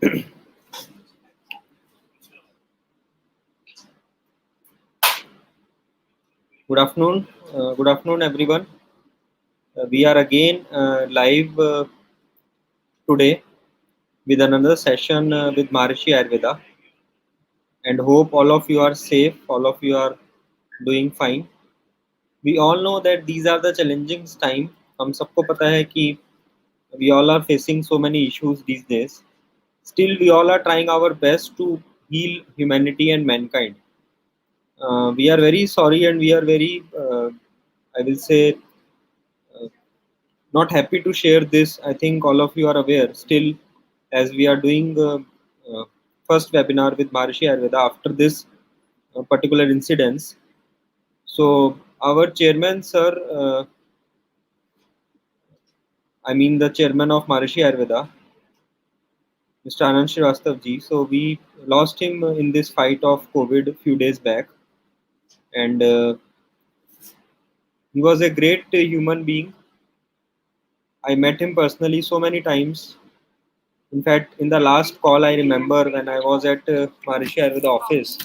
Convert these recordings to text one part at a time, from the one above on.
Good afternoon, everyone. We are again live today with another session with Maharishi Ayurveda, and hope all of you are safe. All of you are doing fine. We all know that these are the challenging time. हम सबको पता है कि we all are facing so many issues these days. Still, we all are trying our best to heal humanity and mankind. We are very sorry, and we are very, I will say, uh, not happy to share this. I think all of you are aware still, as we are doing first webinar with Maharishi Ayurveda after this particular incidents. So our chairman, sir, I mean the chairman of Maharishi Ayurveda, Mr. Anand Srivastav ji. So we lost him in this fight of COVID a few days back, and he was a great human being. I met him personally so many times. In fact, in the last call, I remember when I was at Maharishi Ayurveda office,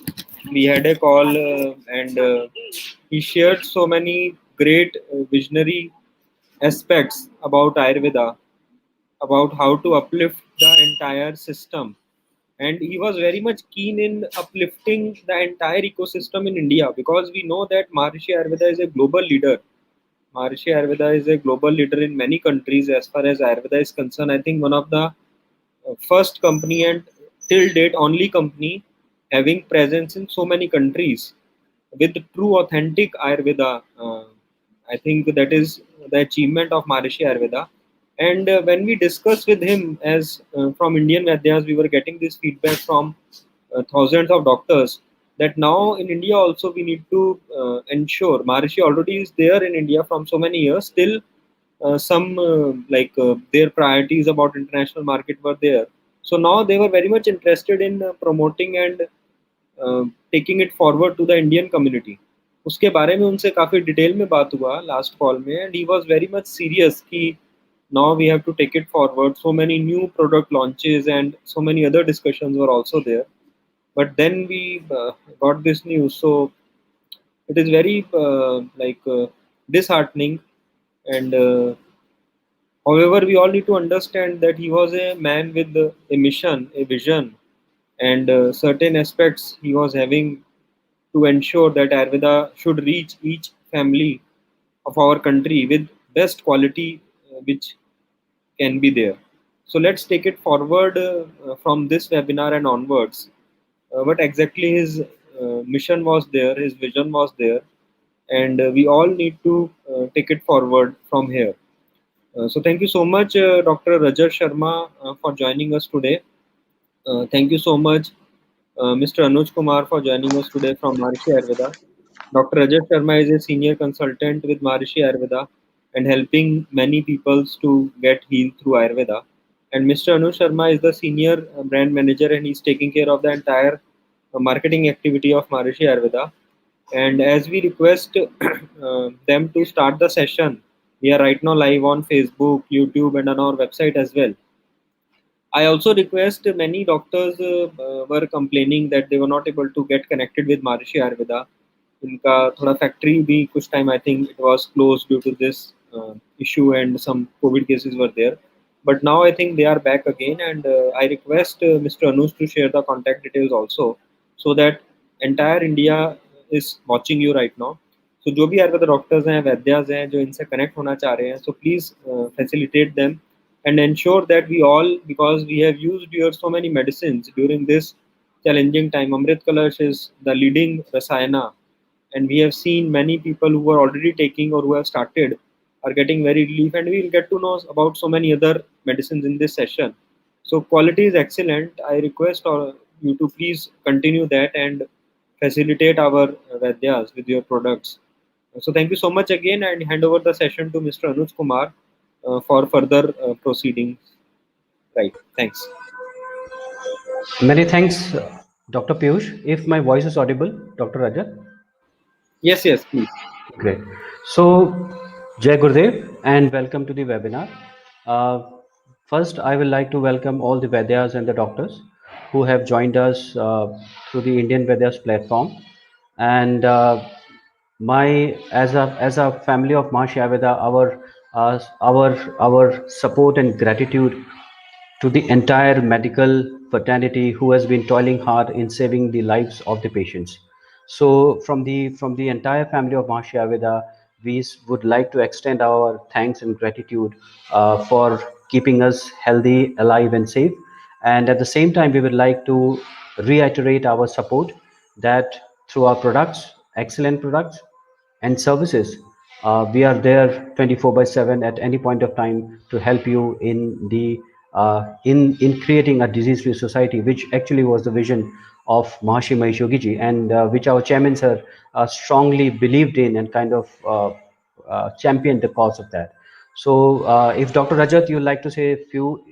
we had a call and he shared so many great visionary aspects about Ayurveda, about how to uplift the entire system. And he was very much keen in uplifting the entire ecosystem in India, because we know that Maharishi Ayurveda is a global leader. Maharishi Ayurveda is a global leader in many countries as far as Ayurveda is concerned. I think one of the first company and till date only company having presence in so many countries with true authentic Ayurveda. I think that is the achievement of Maharishi Ayurveda. And when we discuss with him, as from Indian Vadyas, we were getting this feedback from thousands of doctors that now in India also we need to ensure Maharishi already is there in India from so many years. Still, some their priorities about international market were there. So now they were very much interested in promoting and taking it forward to the Indian community. उसके बारे में उनसे काफ़ी detail में बात हुआ last call में, and he was very much serious कि now we have to take it forward. So many new product launches and so many other discussions were also there, but then we got this news. So it is very disheartening, and however we all need to understand that he was a man with a mission, a vision, and certain aspects he was having to ensure that Ayurveda should reach each family of our country with best quality which can be there. So let's take it forward from this webinar and onwards. What exactly his mission was there, his vision was there, and we all need to take it forward from here. So thank you so much, Dr. Rajat Sharma, for joining us today. Thank you so much, Mr. Anuj Kumar, for joining us today from Maharishi Ayurveda. Dr. Rajat Sharma is a senior consultant with Maharishi Ayurveda and helping many people to get healed through Ayurveda. And Mr. Anuj Sharma is the senior brand manager, and he's taking care of the entire marketing activity of Maharishi Ayurveda. And as we request them to start the session, we are right now live on Facebook, YouTube, and on our website as well. I also request many doctors were complaining that they were not able to get connected with Maharishi Ayurveda. इनका थोड़ा factory भी कुछ time I think it was close due to this issue, and some COVID cases were there. But now I think they are back again, and I request Mr. Anuj to share the contact details also, so that entire India is watching you right now. So जो भी Ayurveda doctors हैं, वैद्यास हैं, जो इनसे connect होना चाह रहे हैं, so please facilitate them and ensure that we all, because we have used your so many medicines during this challenging time. Amrit Kalash is the leading rasayana, and we have seen many people who are already taking or who have started are getting very relief, and we will get to know about so many other medicines in this session. So quality is excellent. I request you to please continue that and facilitate our Vadyas with your products. So thank you so much again, and hand over the session to Mr. Anuj Kumar for further proceedings. Right, thanks. Many thanks, Dr. Piyush. If my voice is audible, Dr. Rajat? Yes, yes, please. Great. So, Jai Gurudev and welcome to the webinar. First, I would like to welcome all the Vedyas and the doctors who have joined us through the Indian Vedyas platform. And my as a family of Mahashayaveda, our support and gratitude to the entire medical fraternity who has been toiling hard in saving the lives of the patients. So from the entire family of Mahashayaveda, we would like to extend our thanks and gratitude for keeping us healthy, alive, and safe. And at the same time, we would like to reiterate our support that through our products, excellent products, and services. We are there 24 by 7 at any point of time to help you in the in creating a disease-free society, which actually was the vision of Maharshi Mahesh Yogi ji, and which our chairman sir strongly believed in and kind of championed the cause of that. So, if Dr. Rajat, you'd like to say a few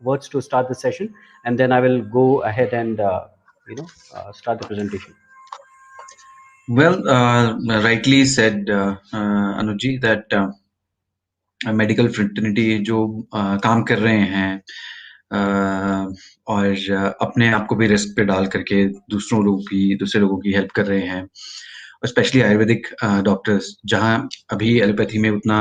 words to start the session, and then I will go ahead and start the presentation. Well, rightly said, Anuji, that medical fraternity जो काम कर रहे हैं और अपने आप को भी रिस्क पे डाल करके दूसरे लोगों की हेल्प कर रहे हैं, और स्पेशली आयुर्वेदिक डॉक्टर्स, जहाँ अभी एलोपैथी में उतना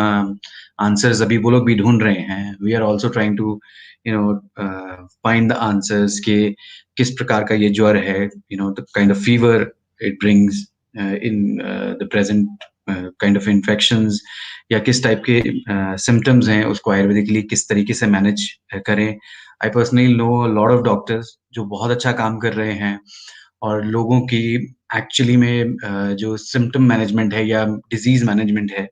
आंसर्स अभी वो लोग भी ढूंढ रहे हैं. We are also trying to find the answers कि किस प्रकार का ये ज्वर है, the kind of fever it brings in the present kind of infections, या किस टाइप के सिम्टम्स हैं, उसको आयुर्वेदिकली किस तरीके से मैनेज करें. I personally know lot of doctors जो बहुत अच्छा काम कर रहे हैं और लोगों की एक्चुअली में जो सिम्टम मैनेजमेंट है या डिजीज मैनेजमेंट है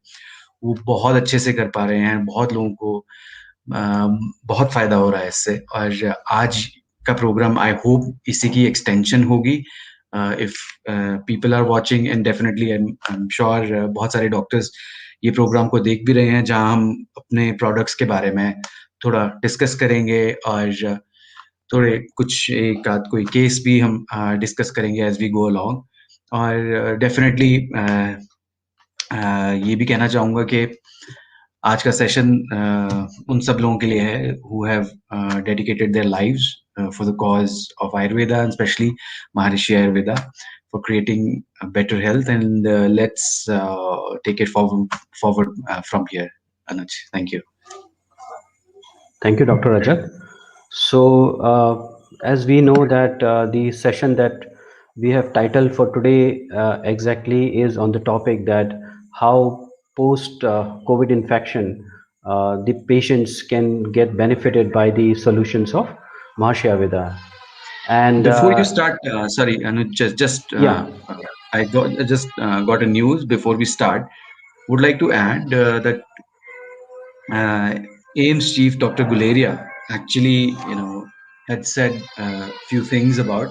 वो बहुत अच्छे से कर पा रहे हैं. बहुत लोगों को बहुत फायदा हो रहा है इससे. और आज का प्रोग्राम आई होप इसी की एक्सटेंशन होगी. If people are watching, and definitely I am sure बहुत सारे डॉक्टर्स ये प्रोग्राम को देख भी रहे हैं, जहां हम अपने प्रोडक्ट्स के बारे में थोड़ा डिस्कस करेंगे और थोड़े कुछ एक आध कोई केस भी हम डिस्कस करेंगे एज वी गो अलोंग. और डेफिनेटली ये भी कहना चाहूँगा कि आज का सेशन उन सब लोगों के लिए है who have dedicated their lives for the cause of Ayurveda, and especially Maharishi Ayurveda, for creating a better health. And let's take it forward from here. Anuj, thank you. Thank you, Dr. Rajat. So, as we know that the session that we have titled for today exactly is on the topic that how post COVID infection the patients can get benefited by the solutions of Maharshi Ayurveda. And Before you start, sorry, Anuj, just yeah, I got a news before we start. Would like to add that AIMS chief Dr. Guleria actually, had said a few things about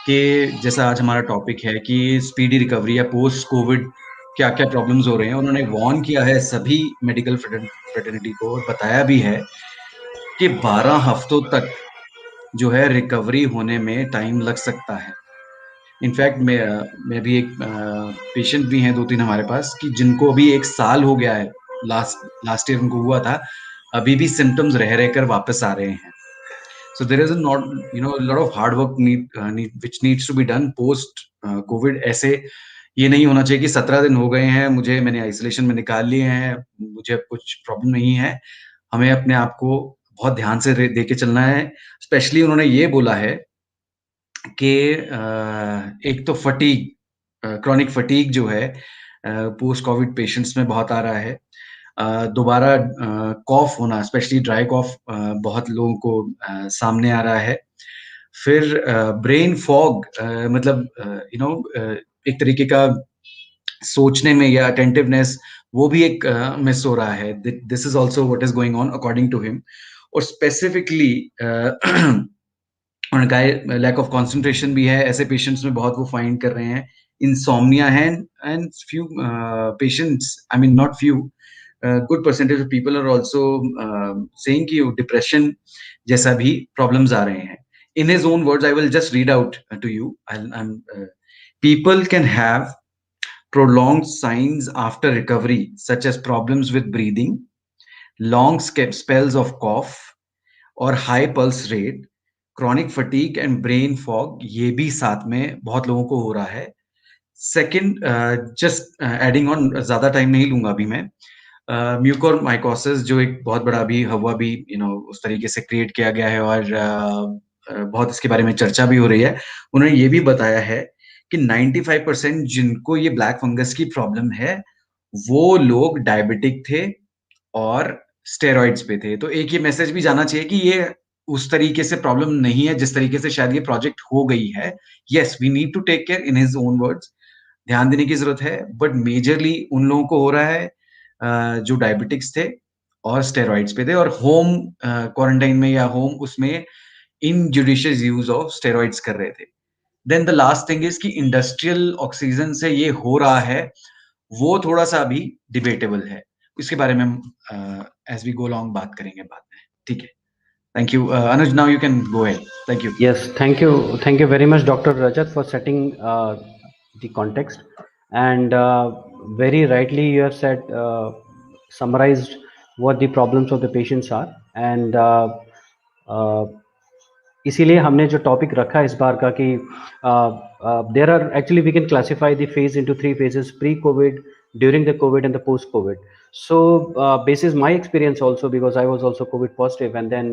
कि जैसा आज हमारा topic है कि speedy recovery या post Covid क्या क्या problems हो रहे हैं. उन्होंने वार्न किया है सभी मेडिकल फ्रेटर्निटी को, और बताया भी है कि 12 हफ्तों तक जो है रिकवरी होने में टाइम लग सकता है. इनफैक्ट मैं भी एक पेशेंट भी हैं 2-3 हमारे पास कि जिनको अभी 1 साल हो गया है, लास्ट ईयर उनको हुआ था, अभी भी सिम्टम्स रह कर वापस आ रहे हैं. So there is a lot of hard work which needs to be done post COVID. ऐसे ये नहीं होना चाहिए कि 17 दिन हो गए हैं, मैंने आइसोलेशन में निकाल लिए हैं, मुझे अब कुछ प्रॉब्लम नहीं है. हमें अपने आप को बहुत ध्यान से देके चलना है. स्पेशली उन्होंने ये बोला है कि एक तो फटीग, क्रॉनिक फटीग जो है पोस्ट कोविड पेशेंट्स में बहुत आ रहा है. दोबारा कॉफ होना, स्पेशली ड्राई कॉफ बहुत लोगों को सामने आ रहा है. फिर ब्रेन फॉग, मतलब एक तरीके का सोचने में या अटेंटिवनेस, वो भी एक मिस हो रहा है. This is also what is going on according to him. और स्पेसिफिकली लैक ऑफ कंसंट्रेशन भी है ऐसे पेशेंट्स में, बहुत वो फाइंड कर रहे हैं. इंसोम्निया है, and few patients, I mean not few, good percentage of people are also saying कि डिप्रेशन जैसा भी प्रॉब्लम्स आ रहे हैं. In his own words, I will just read out to you. People can have prolonged signs after recovery, such as problems with breathing, long spells of cough, और high pulse rate, chronic fatigue and brain fog, ये भी साथ में बहुत लोगों को हो रहा है। सेकंड, जस्ट एडिंग ऑन, ज्यादा टाइम नहीं लूंगा अभी मैं, म्यूकोरमाइकोसिस जो एक बहुत बड़ा अभी हवा भी उस तरीके से क्रिएट किया गया है और बहुत इसके बारे में चर्चा भी हो रही है। उन्होंने ये भी बताया है कि 95% जिनको ये ब्लैक फंगस की प्रॉब्लम है वो लोग डायबिटिक थे और स्टेरॉइड्स पे थे। तो एक ये मैसेज भी जाना चाहिए कि ये उस तरीके से प्रॉब्लम नहीं है जिस तरीके से शायद ये प्रोजेक्ट हो गई है। Yes, we need to take care, in his own words, ध्यान देने की जरूरत है, बट मेजरली उन लोगों को हो रहा है जो डायबिटिक्स थे और स्टेरॉइड्स पे थे और होम क्वारंटाइन में या होम उसमें इनजुडिशियस यूज ऑफ स्टेरॉइड्स कर रहे थे। Then the last thing is कि इंडस्ट्रियल ऑक्सीजन से ये हो रहा है, वो थोड़ा सा अभी डिबेटेबल है। इसके बारे में हम एज वी गो लॉन्ग बात करेंगे बाद में। ठीक है, thank you Anuj, now you can go ahead. Thank you. Yes, thank you very much, Dr. Rajat, for setting the context. And very rightly, you have said, summarized what the problems of the patients are. And uh, इसीलिए हमने जो topic रखा है इस बार का कि there are actually we can classify the phase into three phases: pre COVID, during the COVID, and the post COVID. So basis my experience also, because I was also COVID positive, and then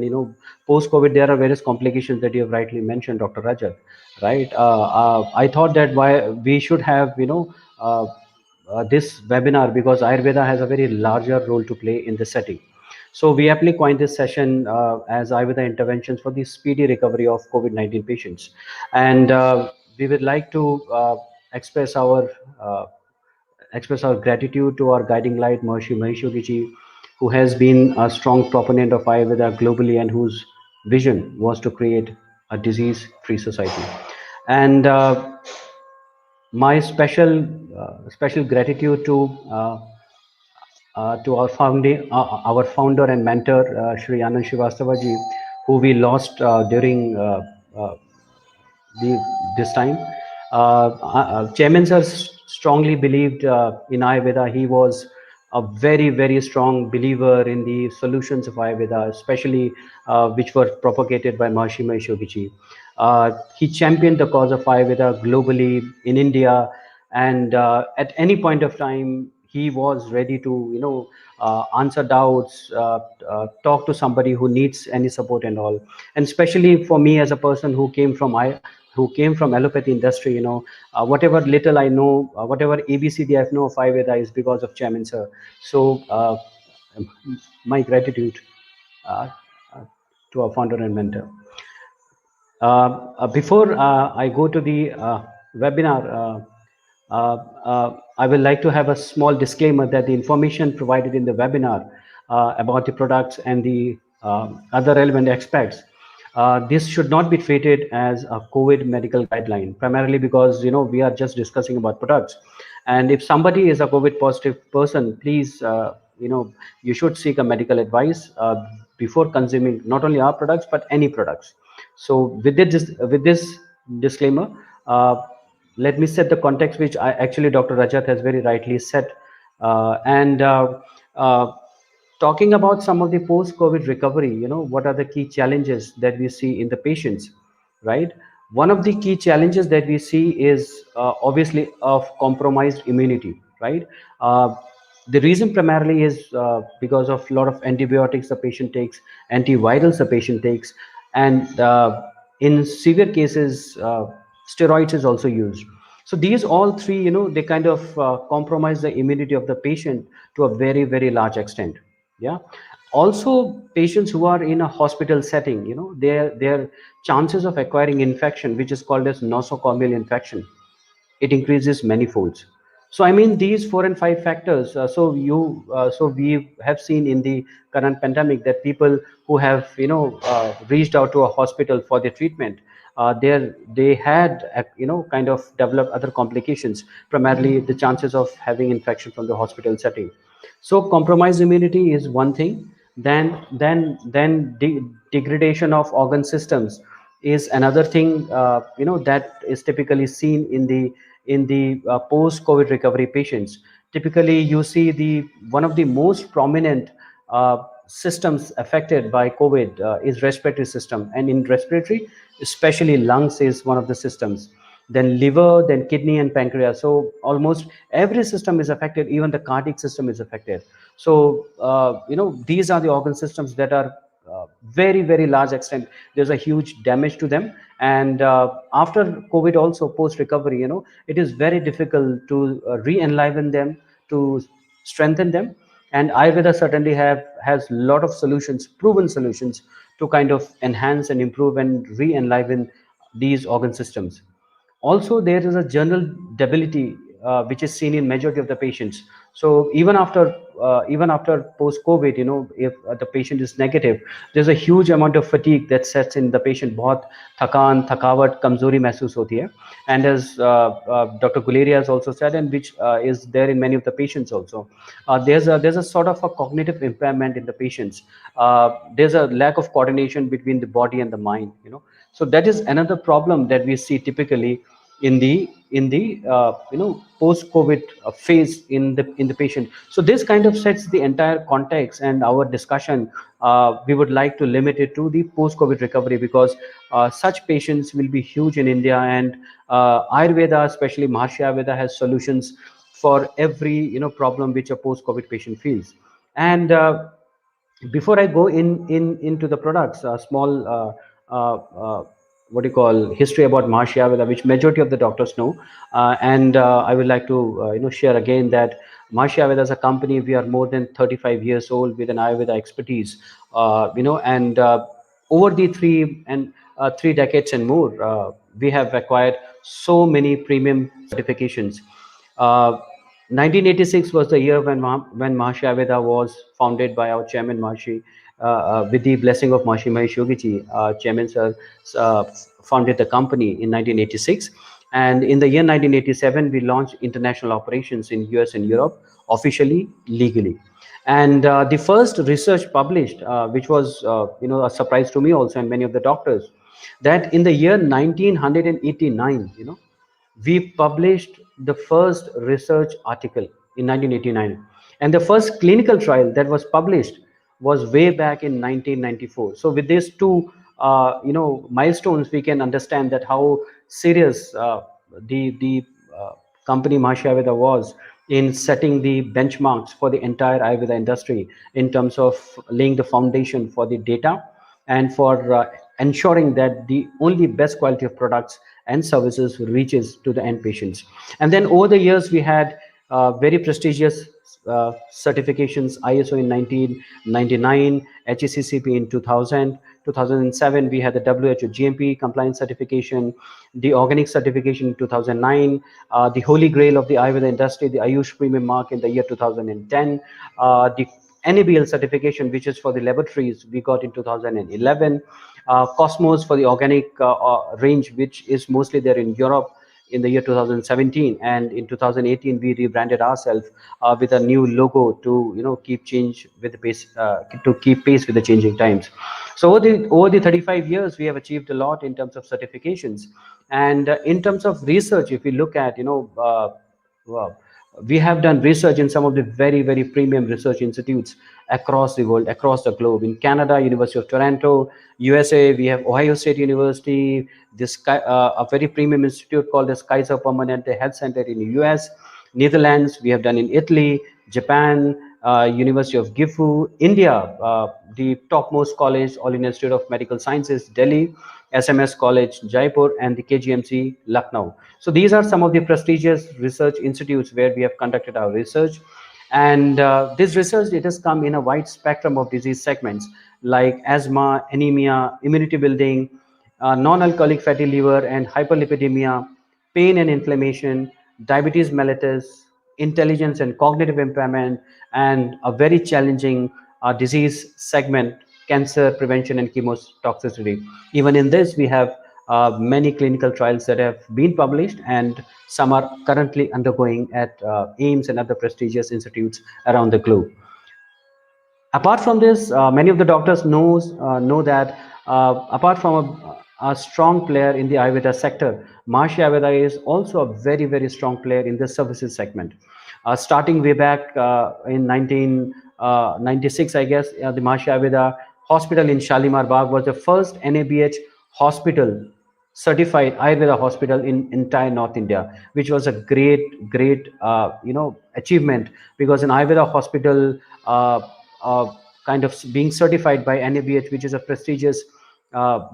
post COVID there are various complications that you have rightly mentioned, Dr. Rajat, right? I thought that why we should have uh, this webinar, because Ayurveda has a very larger role to play in this setting. So we aptly coined this session as Ayurveda interventions for the speedy recovery of COVID-19 patients. And we would like to express our uh, gratitude to our guiding light, Maharishi Mahesh Yogi Ji, who has been a strong proponent of Ayurveda globally and whose vision was to create a disease-free society. And my special gratitude to our founder and mentor, Shri Anand Srivastava ji, who we lost during uh, this time. Chairman sir strongly believed in Ayurveda. He was a very strong believer in the solutions of Ayurveda, especially which were propagated by Maharishi Mahesh Yogi ji. He championed the cause of Ayurveda globally in India, and at any point of time he was ready to answer doubts, talk to somebody who needs any support and all. And especially for me as a person who came from allopathy industry, whatever little I know, whatever ABCD I know of Ayurveda is because of Chairman sir. So my gratitude uh, uh, to our founder and mentor. Before I go to the webinar, I will like to have a small disclaimer that the information provided in the webinar about the products and the other relevant aspects, this should not be treated as a COVID medical guideline, primarily because we are just discussing about products. And if somebody is a COVID positive person, please you should seek a medical advice before consuming not only our products but any products. So with this disclaimer, let me set the context, which actually Dr. Rajat has very rightly set. And talking about some of the post-COVID recovery, what are the key challenges that we see in the patients, right? One of the key challenges that we see is obviously of compromised immunity, right? The reason primarily is because of a lot of antibiotics the patient takes, antivirals the patient takes, and in severe cases, steroids is also used. So these all three, they kind of compromise the immunity of the patient to a very large extent. Yeah. Also, patients who are in a hospital setting, their chances of acquiring infection, which is called as nosocomial infection, it increases many folds. So I mean these 4 and 5 factors. So we have seen in the current pandemic that people who have reached out to a hospital for their treatment, they had kind of developed other complications, primarily the chances of having infection from the hospital setting. So compromised immunity is one thing. Then degradation of organ systems is another thing, that is typically seen in the post COVID recovery patients. Typically you see the one of the most prominent systems affected by COVID is respiratory system, and in respiratory, especially lungs is one of the systems. Then liver, then kidney and pancreas. So almost every system is affected. Even the cardiac system is affected. So these are the organ systems that are very very large extent. There's a huge damage to them, and after COVID, also post recovery, it is very difficult to re-enliven them, to strengthen them. And Ayurveda certainly has a lot of solutions, proven solutions, to kind of enhance and improve and re-enliven these organ systems. Also, there is a general debility which is seen in majority of the patients. So even after post COVID, if the patient is negative, there's a huge amount of fatigue that sets in the patient. बहुत थकान थकावट कमजोरी महसूस होती है. And as Dr. Guleria has also said, and which is there in many of the patients also, there's a sort of a cognitive impairment in the patients. There's a lack of coordination between the body and the mind. So that is another problem that we see typically in the post COVID phase in the patient. So this kind of sets the entire context, and our discussion, we would like to limit it to the post COVID recovery, because such patients will be huge in India. And Ayurveda, especially Maharshi Ayurveda, has solutions for every problem which a post COVID patient feels. And before I go into the products, a small what do you call history about Maharshi Ayurveda, which majority of the doctors know, and I would like to share again that Maharshi Ayurveda as a company, we are more than 35 years old with an Ayurveda expertise, and over the 3 decades and more, we have acquired so many premium certifications. Uh, 1986 was the year when Maharshi Ayurveda was founded by our chairman Maharshi, with the blessing of Maharshi Mahesh Yogi ji. Chairman sir uh, founded the company in 1986, and in the year 1987 we launched international operations in US and Europe officially, legally. And the first research published, which was a surprise to me also and many of the doctors, that in the year 1989, we published the first research article in 1989, and the first clinical trial that was published was way back in 1994. So with these two milestones, we can understand that how serious the company Maharshi Ayurveda was in setting the benchmarks for the entire Ayurveda industry in terms of laying the foundation for the data, and for ensuring that the only best quality of products and services reaches to the end patients. And then over the years, we had very prestigious certifications: ISO in 1999, HACCP in 2000, 2007 we had the WHO GMP compliance certification, the organic certification in 2009, the holy grail of the Ayurveda industry, the Ayush premium mark in the year 2010, the NABL certification, which is for the laboratories, we got in 2011. Cosmos for the organic range, which is mostly there in Europe, in the year 2017, and in 2018 we rebranded ourselves with a new logo to keep change with the pace, to keep pace with the changing times. So over the 35 years, we have achieved a lot in terms of certifications. And in terms of research, if we look at well, we have done research in some of the very very premium research institutes across the world, across the globe. In Canada, University of Toronto; USA, we have Ohio State University, a very premium institute called the Kaiser Permanente Health Center in the US; Netherlands, we have done in Italy; Japan, University of Gifu; India, the topmost college, All India Institute of Medical Sciences, Delhi; SMS College, Jaipur; and the KGMC, Lucknow. So these are some of the prestigious research institutes where we have conducted our research. And this research, it has come in a wide spectrum of disease segments like asthma, anemia, immunity building, non-alcoholic fatty liver and hyperlipidemia, pain and inflammation, diabetes mellitus, intelligence and cognitive impairment, and a very challenging disease segment, cancer prevention and chemotoxicity. Even in this, we have many clinical trials that have been published, and some are currently undergoing at AIMS and other prestigious institutes around the globe. Apart from this, many of the doctors know that apart from a strong player in the Ayurveda sector, Maharshi Ayurveda is also a very very strong player in the services segment. Starting way back in 96, I guess, the Mahasi Ayurveda hospital in Shalimar Bagh was the first NABH hospital, certified Ayurveda hospital in entire North India, which was a great achievement, because an Ayurveda hospital uh, kind of being certified by NABH, which is a prestigious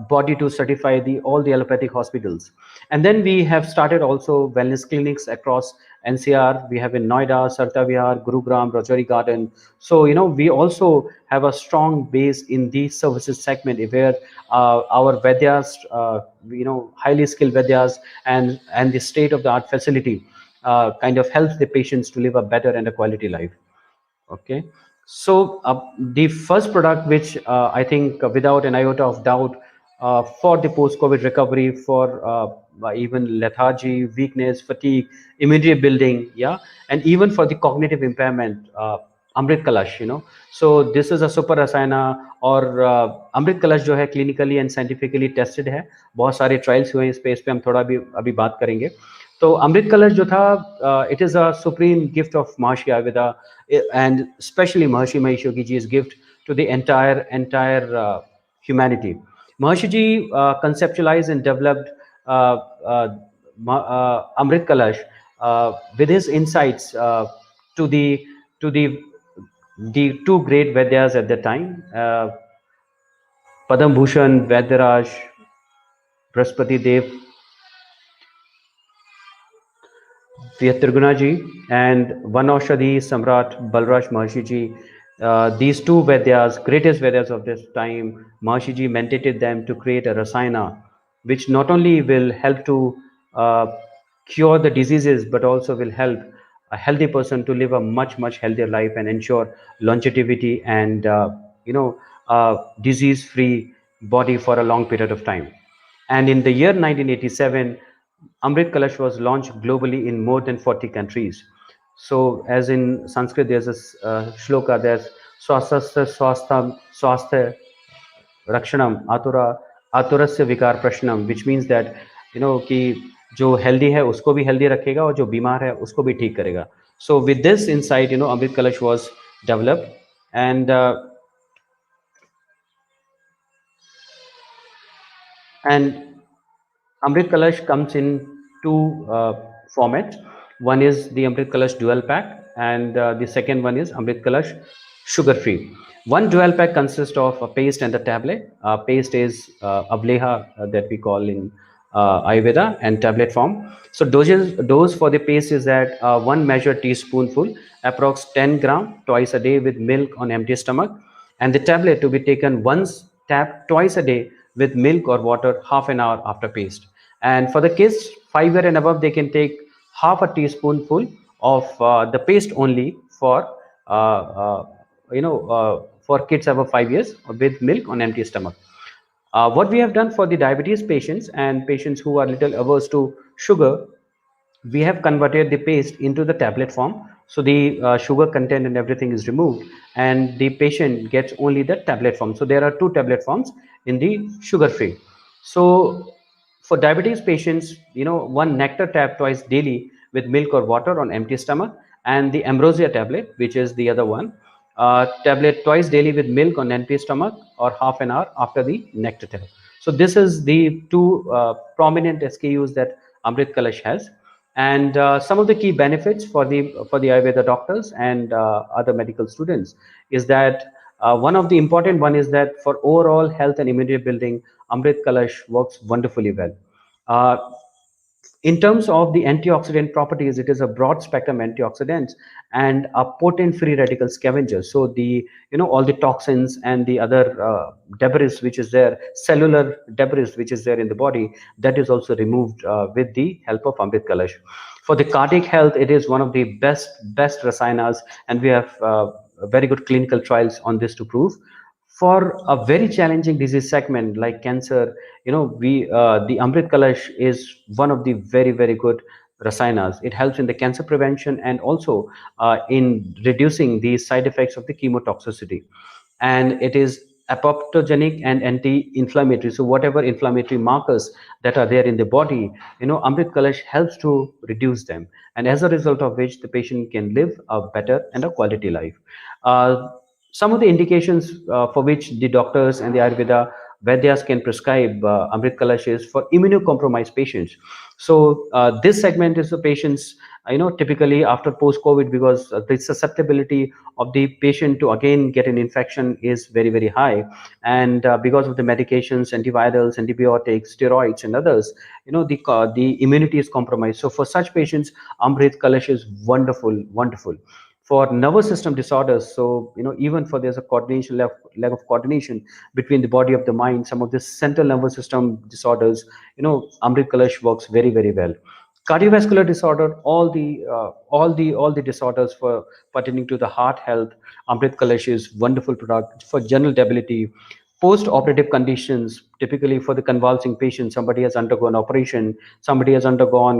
body to certify the all the allopathic hospitals. And then we have started also wellness clinics across NCR. We have in Noida, Sartavihar, Gurugram, Rajouri Garden. So we also have a strong base in the services segment, where our Vedyas, highly skilled Vedyas, and the state of the art facility kind of helps the patients to live a better and a quality life. Okay, so the first product, which I think without an iota of doubt, for the post-COVID recovery, for even lethargy, weakness, fatigue, immunity building, yeah, and even for the cognitive impairment, Amrit Kalash, so this is a super rasayana, और अमृत कलश जो है clinically and scientifically tested है, बहुत सारे trials हुए हैं इस पे हम थोड़ा भी अभी बात करेंगे. तो अमृत कलश जो था, it is a supreme gift of Mahasi Ayurveda, and especially Mahasi Mahesh Yogi ji's gift to the entire humanity. Mahasi ji conceptualized and developed Amrit Kalash with his insights to the two great Vedyas at the time, Padam Bhushan Vaidyaraj Brahaspati Dev Triguna ji and Vanaushadhi Samrat Balraj Maharshi ji. These two Vedyas, greatest Vedyas of this time, Maharshi ji mandated them to create a rasayana, which not only will help to uh, cure the diseases, but also will help a healthy person to live a much healthier life and ensure longevity and disease-free body for a long period of time. And in the year 1987, Amrit Kalash was launched globally in more than 40 countries. So, as in Sanskrit, there's a shloka, there's swasthasya swasthya rakshanam aturasya vikar prashnam, which means that कि जो healthy है उसको भी healthy रखेगा और जो बीमार है उसको भी ठीक करेगा. So with this insight, Amrit Kalash was developed, and Amrit Kalash comes in two formats. One is the Amrit Kalash dual pack, and the second one is Amrit Kalash sugar free. One dual pack consists of a paste and a tablet. Paste is ableha that we call in Ayurveda, and tablet form. So dose for the paste is that 1 measured teaspoonful, approx 10 gram twice a day with milk on empty stomach, and the tablet to be taken once tap twice a day with milk or water half an hour after paste. And for the kids 5 year and above, they can take half a teaspoonful of the paste only for for kids above 5 years with milk on empty stomach. What we have done for the diabetes patients and patients who are little averse to sugar, we have converted the paste into the tablet form. So the sugar content and everything is removed, and the patient gets only the tablet form. So there are two tablet forms in the sugar free. So for diabetes patients, one nectar tab twice daily with milk or water on empty stomach, and the ambrosia tablet, which is the other one, tablet twice daily with milk on empty stomach or half an hour after the nectar tab. So this is the two prominent SKUs that Amrit Kalash has. And some of the key benefits for the Ayurveda doctors and other medical students is that one of the important one is that for overall health and immunity building, Amrit Kalash works wonderfully well. Uh, in terms of the antioxidant properties, it is a broad spectrum antioxidant and a potent free radical scavenger. So the all the toxins and the other debris which is there, cellular debris which is there in the body, that is also removed with the help of Amrit Kalash. For the cardiac health, it is one of the best rasayanas, and we have very good clinical trials on this to prove. For a very challenging disease segment like cancer, we the Amrit Kalash is one of the very good rasayanas. It helps in the cancer prevention and also in reducing the side effects of the chemotoxicity, and it is apoptogenic and anti-inflammatory. So whatever inflammatory markers that are there in the body, Amrit Kalash helps to reduce them, and as a result of which the patient can live a better and a quality life. some of the indications for which the doctors and the Ayurveda Vaidyas can prescribe Amrit Kalash is for immunocompromised patients. So this segment is the patients, typically after post-COVID, because the susceptibility of the patient to again get an infection is very, very high. And because of the medications, antivirals, antibiotics, steroids, and others, the immunity is compromised. So for such patients, Amrit Kalash is wonderful, wonderful for nervous system disorders. So even for there's a coordination lack of coordination between the body of the mind, some of the central nervous system disorders, Amrit Kalash works very, very well. Cardiovascular disorder, all the disorders for pertaining to the heart health, Amrit Kalash is wonderful product. For general debility, post-operative conditions, typically for the convulsing patient, somebody has undergone operation, somebody has undergone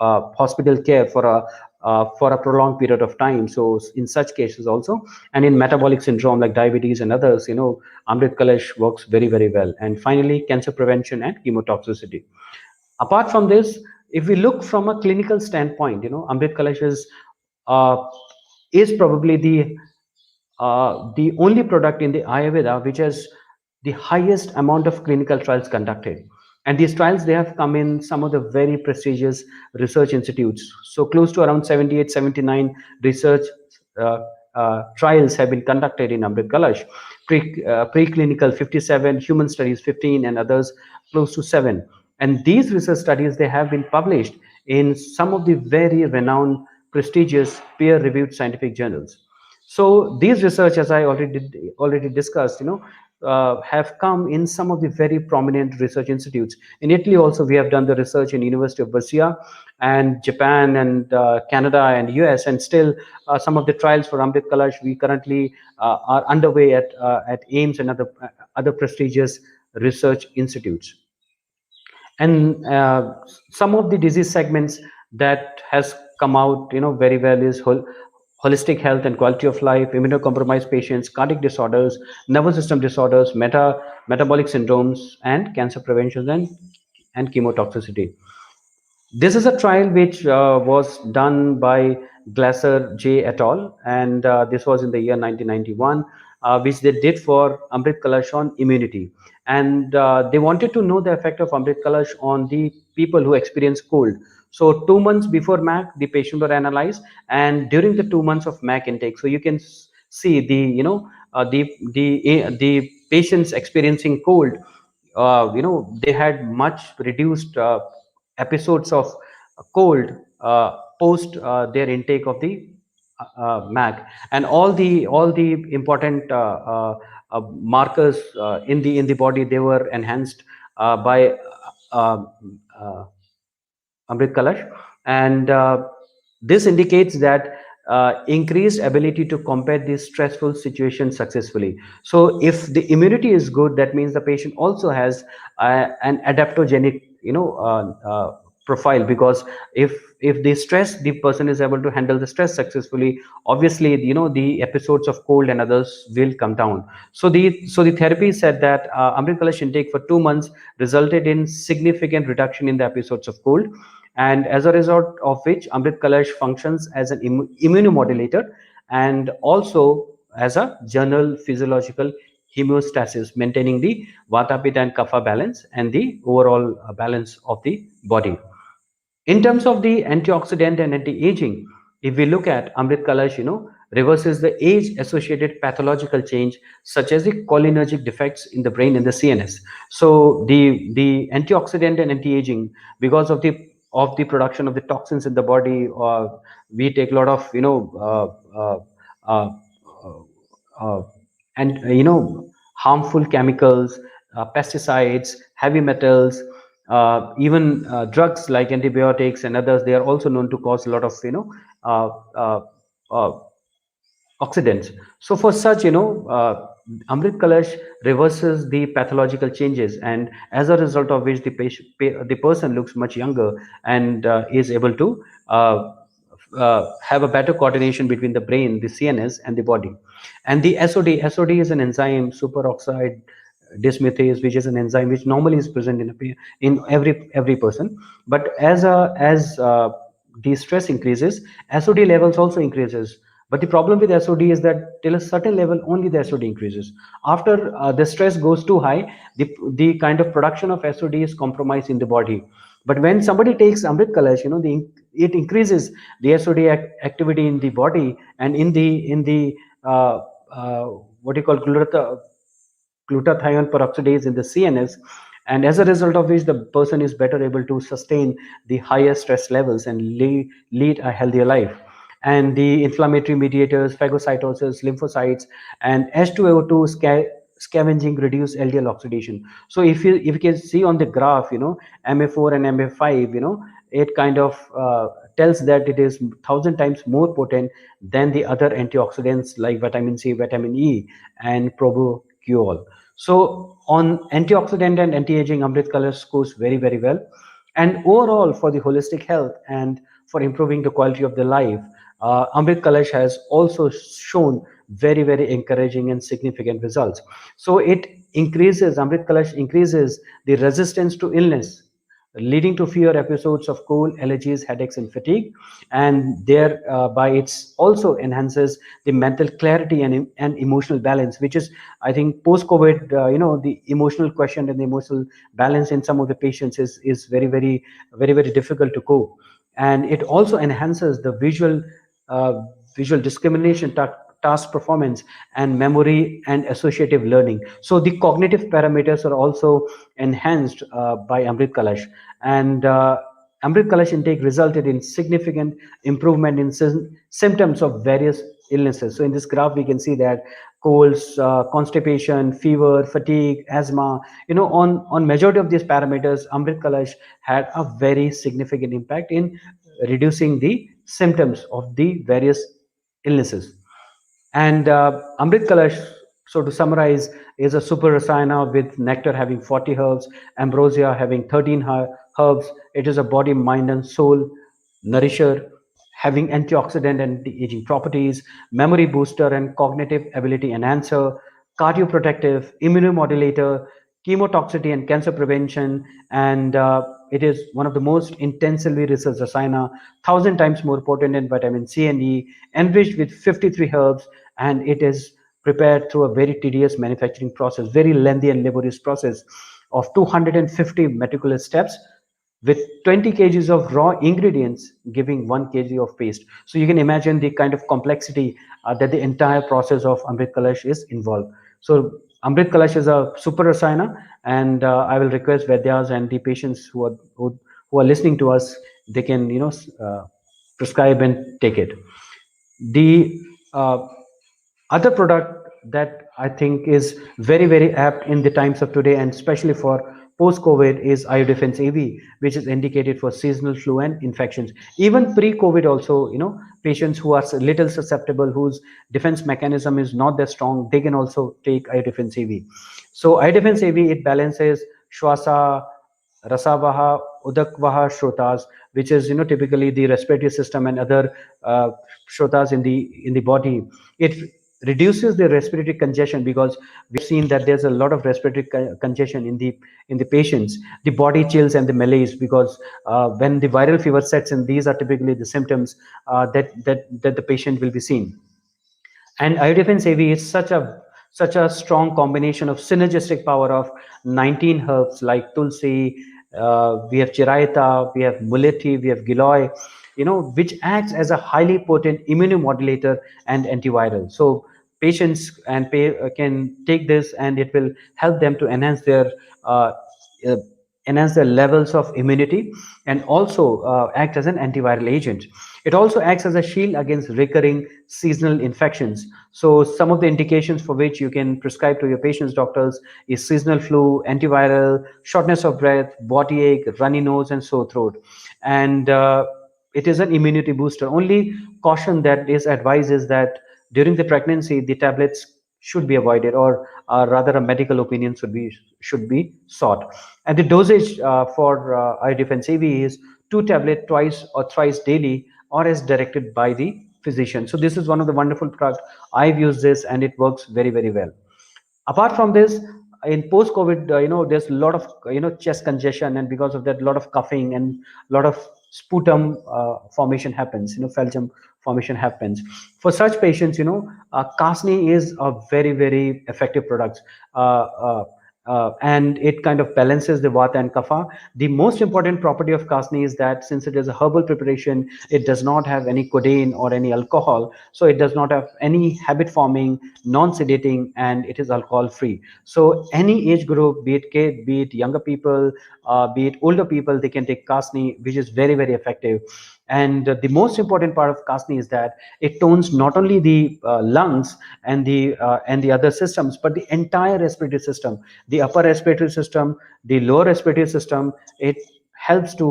hospital care for a prolonged period of time. So in such cases also, and in metabolic syndrome like diabetes and others, Amrit Kalash works very, very well. And finally, cancer prevention and chemotoxicity. Apart from this, if we look from a clinical standpoint, Amrit Kalash uh, is probably the only product in the Ayurveda which has the highest amount of clinical trials conducted. And these trials, they have come in some of the very prestigious research institutes. So close to around 78, 79 research uh, trials have been conducted in Amrit Kalash. Preclinical 57, human studies 15, and others close to 7. And these research studies, they have been published in some of the very renowned, prestigious, peer-reviewed scientific journals. So these research, as I already discussed, have come in some of the very prominent research institutes. In Italy, also we have done the research in University of Brescia, and Japan, and Canada, and US, and still some of the trials for Amrit Kalash we currently are underway at AIMS and other prestigious research institutes. And some of the disease segments that has come out very well is holistic health and quality of life, immunocompromised patients, cardiac disorders, nervous system disorders, metabolic syndromes, and cancer prevention and chemotoxicity. This is a trial which was done by Glasser J et al., and this was in the year 1991, which they did for Amrit Kalash on immunity. And they wanted to know the effect of Amrit Kalash on the people who experience cold. So 2 months before MAC, the patient were analyzed, and during the 2 months of MAC intake, so you can see the patients experiencing cold, they had much reduced episodes of cold post their intake of the MAC, and all the important markers in the body, they were enhanced by uh, uh, Amrit Kalash, and this indicates that increased ability to combat these stressful situations successfully. So, if the immunity is good, that means the patient also has an adaptogenic, profile. Because if they stress, the person is able to handle the stress successfully. Obviously, the episodes of cold and others will come down. So the therapy said that Amrit Kalash intake for 2 months resulted in significant reduction in the episodes of cold, and as a result of which Amrit Kalash functions as an immunomodulator, and also as a general physiological homeostasis, maintaining the Vata, Pitta, and Kapha balance and the overall balance of the body. In terms of the antioxidant and anti-aging, if we look at Amrit Kalash, reverses the age-associated pathological change such as the cholinergic defects in the brain and the CNS. So the antioxidant and anti-aging, because of the production of the toxins in the body, we take a lot of uh, uh, and harmful chemicals, pesticides, heavy metals, even drugs like antibiotics and others. They are also known to cause a lot of uh, uh, uh, oxidants. So for such, Amrit Kalash reverses the pathological changes, and as a result of which the person looks much younger, and is able to have a better coordination between the brain, the CNS, and the body. And the SOD is an enzyme, superoxide dismutase, which is an enzyme which normally is present in every person. But as the stress increases, SOD levels also increases. But the problem with SOD is that till a certain level only the SOD increases. After the stress goes too high, the kind of production of SOD is compromised in the body. But when somebody takes Amrit Kalash, it increases the SOD activity in the body, and in the uh, uh, what you call glutathione peroxidase in the CNS, and as a result of which the person is better able to sustain the higher stress levels and lead a healthier life. And the inflammatory mediators, phagocytosis, lymphocytes, and H2O2 scavenging reduce LDL oxidation. So if you can see on the graph, MA4 and MA5, it kind of tells that it is 1,000 times more potent than the other antioxidants like vitamin C, vitamin E, and probocuol. So on antioxidant and anti-aging, Amrit Color scores very, very well. And overall, for the holistic health and for improving the quality of the life, Amrit Kalash has also shown very, very encouraging and significant results. So Amrit Kalash increases the resistance to illness, leading to fewer episodes of cold, allergies, headaches, and fatigue. And thereby, it's also enhances the mental clarity and emotional balance, which is, I think, post-COVID, the emotional question and the emotional balance in some of the patients is very, very, very, very difficult to cope. And it also enhances the uh, visual discrimination, task performance, and memory and associative learning. So the cognitive parameters are also enhanced by Amrit Kalash. And Amrit Kalash intake resulted in significant improvement in symptoms of various illnesses. So in this graph, we can see that colds, constipation, fever, fatigue, asthma, on majority of these parameters, Amrit Kalash had a very significant impact in reducing the symptoms of the various illnesses. And Amrit Kalash, so to summarize, is a super rasayana with nectar having 40 herbs, ambrosia having 13 herbs. It is a body, mind, and soul nourisher, having antioxidant and anti-aging properties, memory booster and cognitive ability enhancer, cardioprotective, immunomodulator, chemotoxicity and cancer prevention, and it is one of the most intensively researched rasayana, 1,000 times more potent than vitamin C and E, enriched with 53 herbs, and it is prepared through a very tedious manufacturing process, very lengthy and laborious process of 250 meticulous steps, with 20 kgs of raw ingredients giving 1 kg of paste. So you can imagine the kind of complexity that the entire process of Amrit Kalash is involved. So Amrit Kalash is a super rasayana, and I will request Vaidyas and the patients who are listening to us, they can prescribe and take it. The other product that I think is very, very apt in the times of today, and especially for post-COVID, is Iodefense AV, which is indicated for seasonal flu and infections. Even pre-COVID also, patients who are little susceptible, whose defense mechanism is not that strong, they can also take Iodefense AV. So Iodefense AV, it balances Shwasa, Rasavaha, Udakvaha Shrotas, which is typically the respiratory system and other uh, shrotas in the body. It reduces the respiratory congestion, because we have seen that there's a lot of respiratory congestion in the patients. The body chills and the malaise, because when the viral fever sets in, these are typically the symptoms that the patient will be seeing. And iodine AV is such a strong combination of synergistic power of 19 herbs like tulsi, we have chiraita, we have mulethi, we have giloy, which acts as a highly potent immunomodulator and antiviral. So patients can take this, and it will help them to uh, uh, enhance their levels of immunity, and also act as an antiviral agent. It also acts as a shield against recurring seasonal infections. So some of the indications for which you can prescribe to your patients, doctors, is seasonal flu, antiviral, shortness of breath, body ache, runny nose, and sore throat. And it is an immunity booster. Only caution that is advised is that during the pregnancy, the tablets should be avoided, or rather a medical opinion should be sought. And the dosage for iodefense AV is 2 tablets twice or thrice daily, or as directed by the physician. So this is one of the wonderful products. I've used this, and it works very, very well. Apart from this, in post COVID, there's a lot of chest congestion, and because of that, a lot of coughing and a lot of sputum formation happens, phalangium formation happens. For such patients, Kasni is a very, very effective product. And it kind of balances the vata and kapha. The most important property of Kasni is that since it is a herbal preparation, it does not have any codeine or any alcohol, so it does not have any habit forming, non-sedating, and it is alcohol free. So any age group, be it kid, be it younger people, be it older people, they can take Kasni, which is very, very effective. And the most important part of Kasni is that it tones not only the lungs and the other systems, but the entire respiratory system, the upper respiratory system, the lower respiratory system. It helps to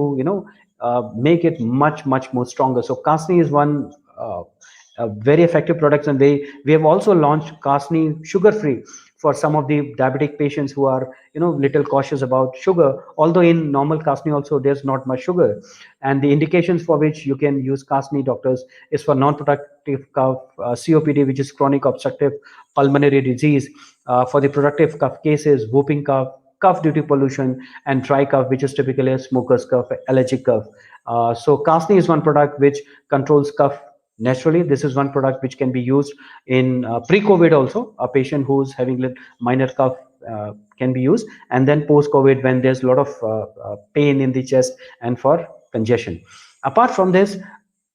make it much, much more stronger. So Kasni is one very effective products, and we have also launched Kasni sugar free for some of the diabetic patients who are little cautious about sugar. Although in normal Kasni also there's not much sugar, and the indications for which you can use Kasni, doctors, is for non-productive cough, COPD, which is chronic obstructive pulmonary disease, for the productive cough cases, whooping cough, cough due to pollution, and dry cough, which is typically a smoker's cough, allergic cough. So Kasni is one product which controls cough naturally. This is one product which can be used in pre-COVID also. A patient who's having minor cough can be used, and then post-COVID when there's a lot of pain in the chest and for congestion. Apart from this,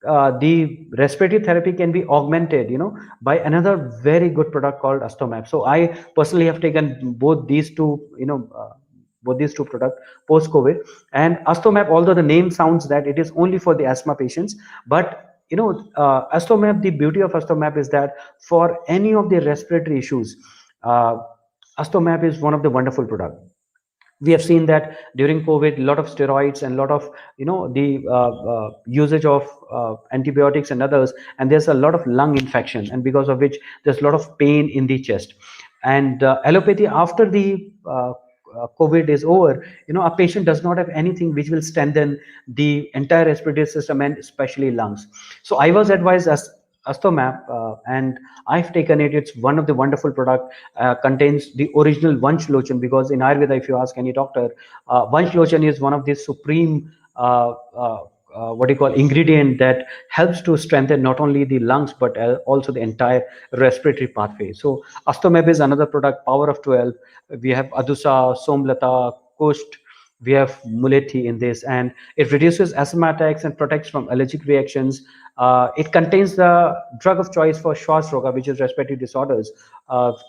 the respiratory therapy can be augmented, by another very good product called Astomap. So I personally have taken both these two, products post-COVID. And Astomap, although the name sounds that it is only for the asthma patients, but Astomap, the beauty of Astomap is that for any of the respiratory issues, uh, Astomap is one of the wonderful products. We have seen that during COVID, a lot of steroids and a lot of the usage of antibiotics and others, and there's a lot of lung infection, and because of which there's a lot of pain in the chest. And allopathy, after the COVID is over, a patient does not have anything which will strengthen the entire respiratory system and especially lungs. So I was advised as Astomap, and I've taken it. It's one of the wonderful product. Contains the original Vansh Lochan, because in Ayurveda, if you ask any doctor, Vansh Lochan is one of the supreme what do you call ingredient that helps to strengthen not only the lungs but also the entire respiratory pathway. So Astomab is another product, power of 12. We have Adusa, Somlata, Kusht, we have Mulethi in this, and it reduces asthma attacks and protects from allergic reactions. It contains the drug of choice for Shwas Roga, which is respiratory disorders,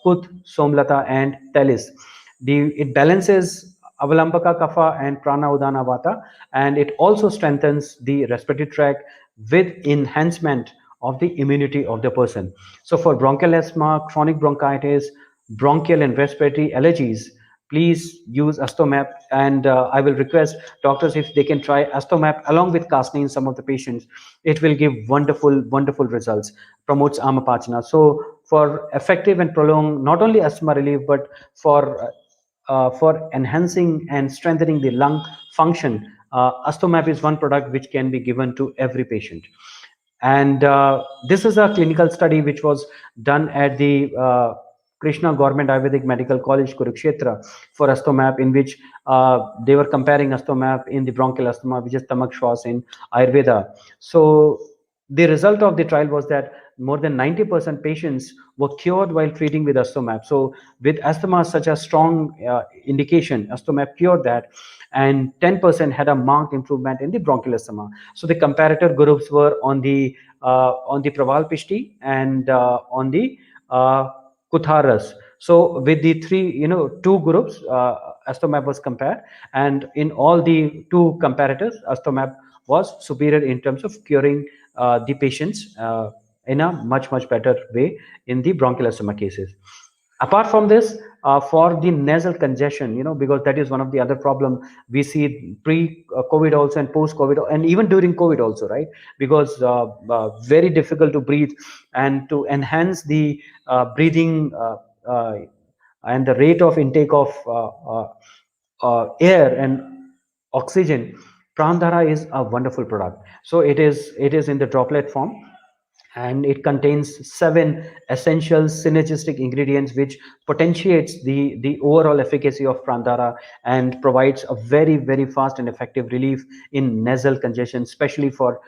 Kuth, Somlata, and Telis. It balances Avalambaka Kapha and Prana Udana Vata, and it also strengthens the respiratory tract with enhancement of the immunity of the person. So for bronchial asthma, chronic bronchitis, bronchial and respiratory allergies, please use Astomap. And I will request doctors if they can try Astomap along with Kasni in some of the patients. It will give wonderful, wonderful results. Promotes Amapachana. So for effective and prolonged, not only asthma relief, but for enhancing and strengthening the lung function, Astomap is one product which can be given to every patient. And this is a clinical study which was done at the Krishna Government Ayurvedic Medical College, Kurukshetra, for Astomap, in which they were comparing Astomap in the bronchial asthma, which is Tamak Shwas in Ayurveda. So the result of the trial was that more than 90% patients were cured while treating with Astomap. So with asthma such a strong indication, Astomap cured that, and 10% had a marked improvement in the bronchial asthma. So the comparator groups were on the Praval Pishti and on the Kutharas. So with the two groups, Astomap was compared, and in all the two comparators, Astomap was superior in terms of curing the patients in a much, much better way in the bronchial asthma cases. Apart from this, for the nasal congestion, because that is one of the other problem we see pre-COVID also and post-COVID, and even during COVID also, right? Because very difficult to breathe, and to enhance the breathing and the rate of intake of air and oxygen, Prandhara is a wonderful product. So it is in the droplet form, and it contains 7 essential synergistic ingredients which potentiates the overall efficacy of Prandhara and provides a very fast and effective relief in nasal congestion, especially for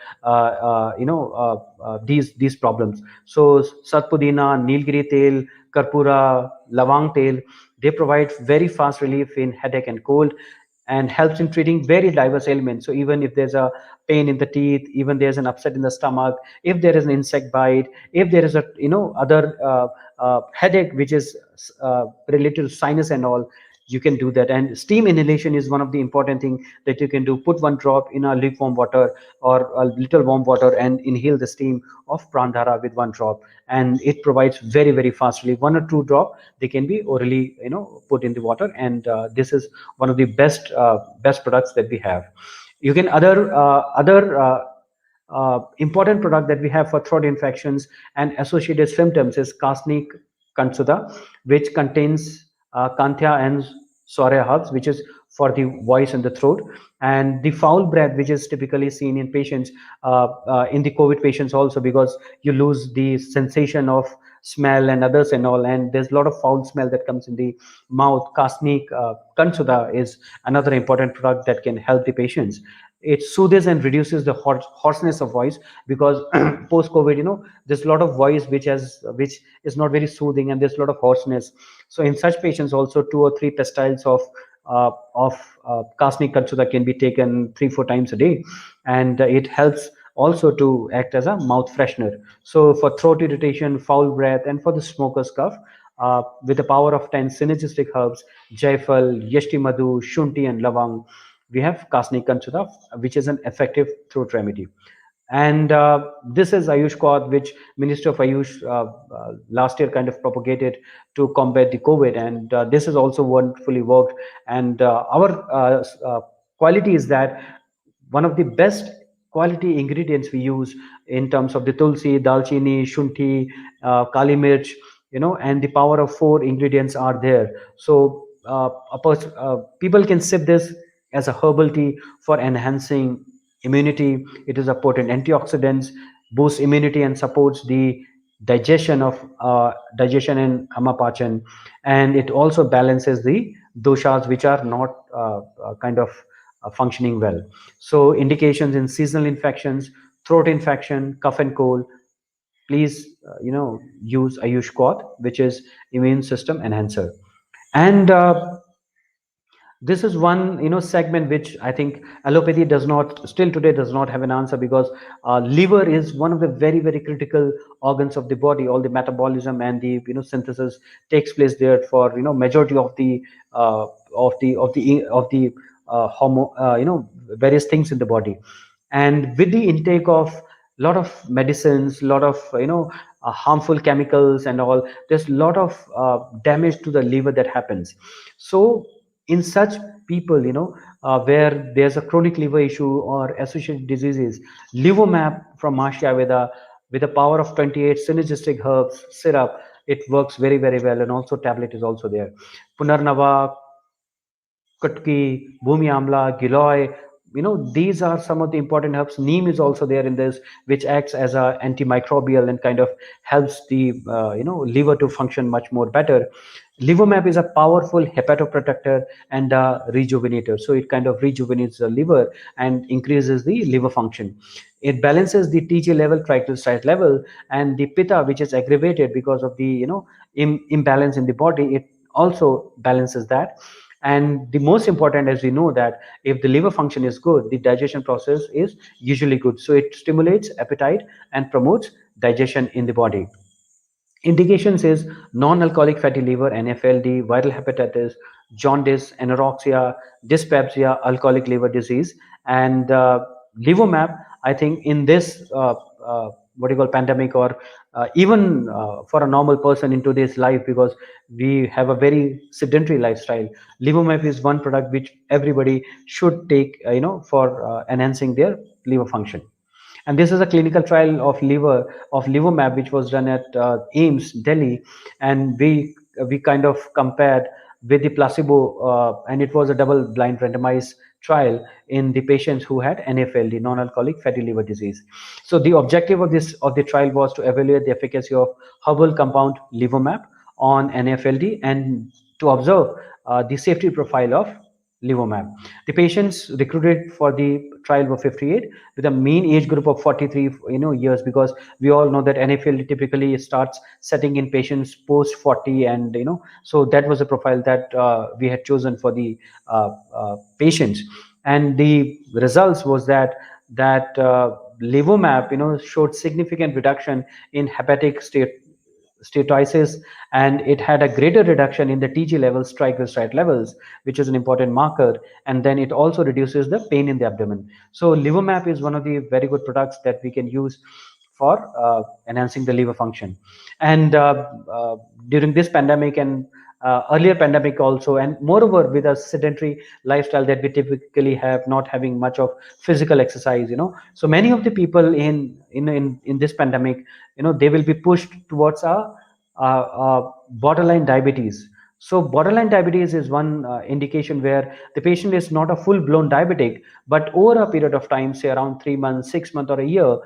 these problems. So Satpudina, Nilgiri tel, Karpura, Lavang tel, they provide very fast relief in headache and cold, and helps in treating very diverse ailments. So even if there's a pain in the teeth, even there's an upset in the stomach, if there is an insect bite, if there is a other headache which is related to sinus and all, you can do that. And steam inhalation is one of the important thing that you can do. Put one drop in a lukewarm water or a little warm water and inhale the steam of Prandhara with one drop, and it provides very fast relief. 1 or 2 drop, they can be orally put in the water, and this is one of the best products that we have. You can other important product that we have for throat infections and associated symptoms is Kasnik Kansuda, which contains Kanthya and Soria herbs, which is for the voice and the throat. And the foul breath, which is typically seen in patients, in the COVID patients also, because you lose the sensation of smell and others and all, and there's a lot of foul smell that comes in the mouth. Kasnik Kansuda is another important product that can help the patients. It soothes and reduces the hoarseness of voice, because post covid, there's a lot of voice which is not very soothing, and there's a lot of hoarseness. So in such patients also, 2 or 3 pesticides of Kasnik Katsuda can be taken 3-4 times a day, and it helps also to act as a mouth freshener. So for throat irritation, foul breath, and for the smoker's cough, with the power of 10 synergistic herbs, Jaifal, Yashti Madhu, Shunti, and Lavang, we have Kasni Kanchuda, which is an effective throat remedy. And this is Ayush Kaur, which Minister of Ayush last year kind of propagated to combat the COVID, and this has also wonderfully worked. And our quality is that one of the best quality ingredients we use in terms of the tulsi, dalchini, shunti, kali mirch, and the power of 4 ingredients are there. So people can sip this as a herbal tea for enhancing immunity. It is a potent antioxidants, boosts immunity, and supports the digestion and amapachan, and it also balances the doshas which are not kind of functioning well. So indications in seasonal infections, throat infection, cough and cold, please use Ayush Quad, which is immune system enhancer. And this is one segment which I think allopathy does not, still today does not have an answer, because liver is one of the very critical organs of the body. All the metabolism and the synthesis takes place there for majority of the various things in the body. And with the intake of lot of medicines, lot of harmful chemicals and all, there's a lot of damage to the liver that happens. So in such people, where there's a chronic liver issue or associated diseases, Livomap from Ayurveda, with the power of 28 synergistic herbs syrup, it works very well. And also tablet is also there. Punarnava, Kutki, Bhumi Amla, Giloy, these are some of the important herbs. Neem is also there in this, which acts as a antimicrobial and kind of helps the liver to function much more better. Livomap is a powerful hepatoprotector and a rejuvenator. So it kind of rejuvenates the liver and increases the liver function. It balances the TG level, triglyceride level, and the pitta, which is aggravated because of the imbalance in the body. It also balances that. And the most important, as we know, that if the liver function is good, the digestion process is usually good. So it stimulates appetite and promotes digestion in the body. Indications is non-alcoholic fatty liver, NFLD, viral hepatitis, jaundice, anorexia, dyspepsia, alcoholic liver disease. And Livomap, I think in this what you call pandemic, or even for a normal person in today's life, because we have a very sedentary lifestyle, Livomap is one product which everybody should take for enhancing their liver function. And this is a clinical trial of Livomap, which was done at AIMS Delhi, and we kind of compared with the placebo, and it was a double-blind randomized trial in the patients who had NAFLD, non-alcoholic fatty liver disease. So the objective of the trial was to evaluate the efficacy of herbal compound levormap on NAFLD and to observe the safety profile of levormap. The patients recruited for the trial were 58 with a mean age group of 43 years, because we all know that NFL typically starts setting in patients post 40, and so that was a profile that we had chosen for the patients. And the results was that levormap showed significant reduction in hepatic steatosis, and it had a greater reduction in the TG levels, triglyceride levels, which is an important marker, and then it also reduces the pain in the abdomen. So livermap is one of the very good products that we can use for enhancing the liver function. And during this pandemic and earlier pandemic also, and moreover with a sedentary lifestyle that we typically have, not having much of physical exercise, so many of the people in this pandemic, they will be pushed towards borderline diabetes. So borderline diabetes is one indication where the patient is not a full-blown diabetic, but over a period of time, say around 3 months, 6 months, or a year,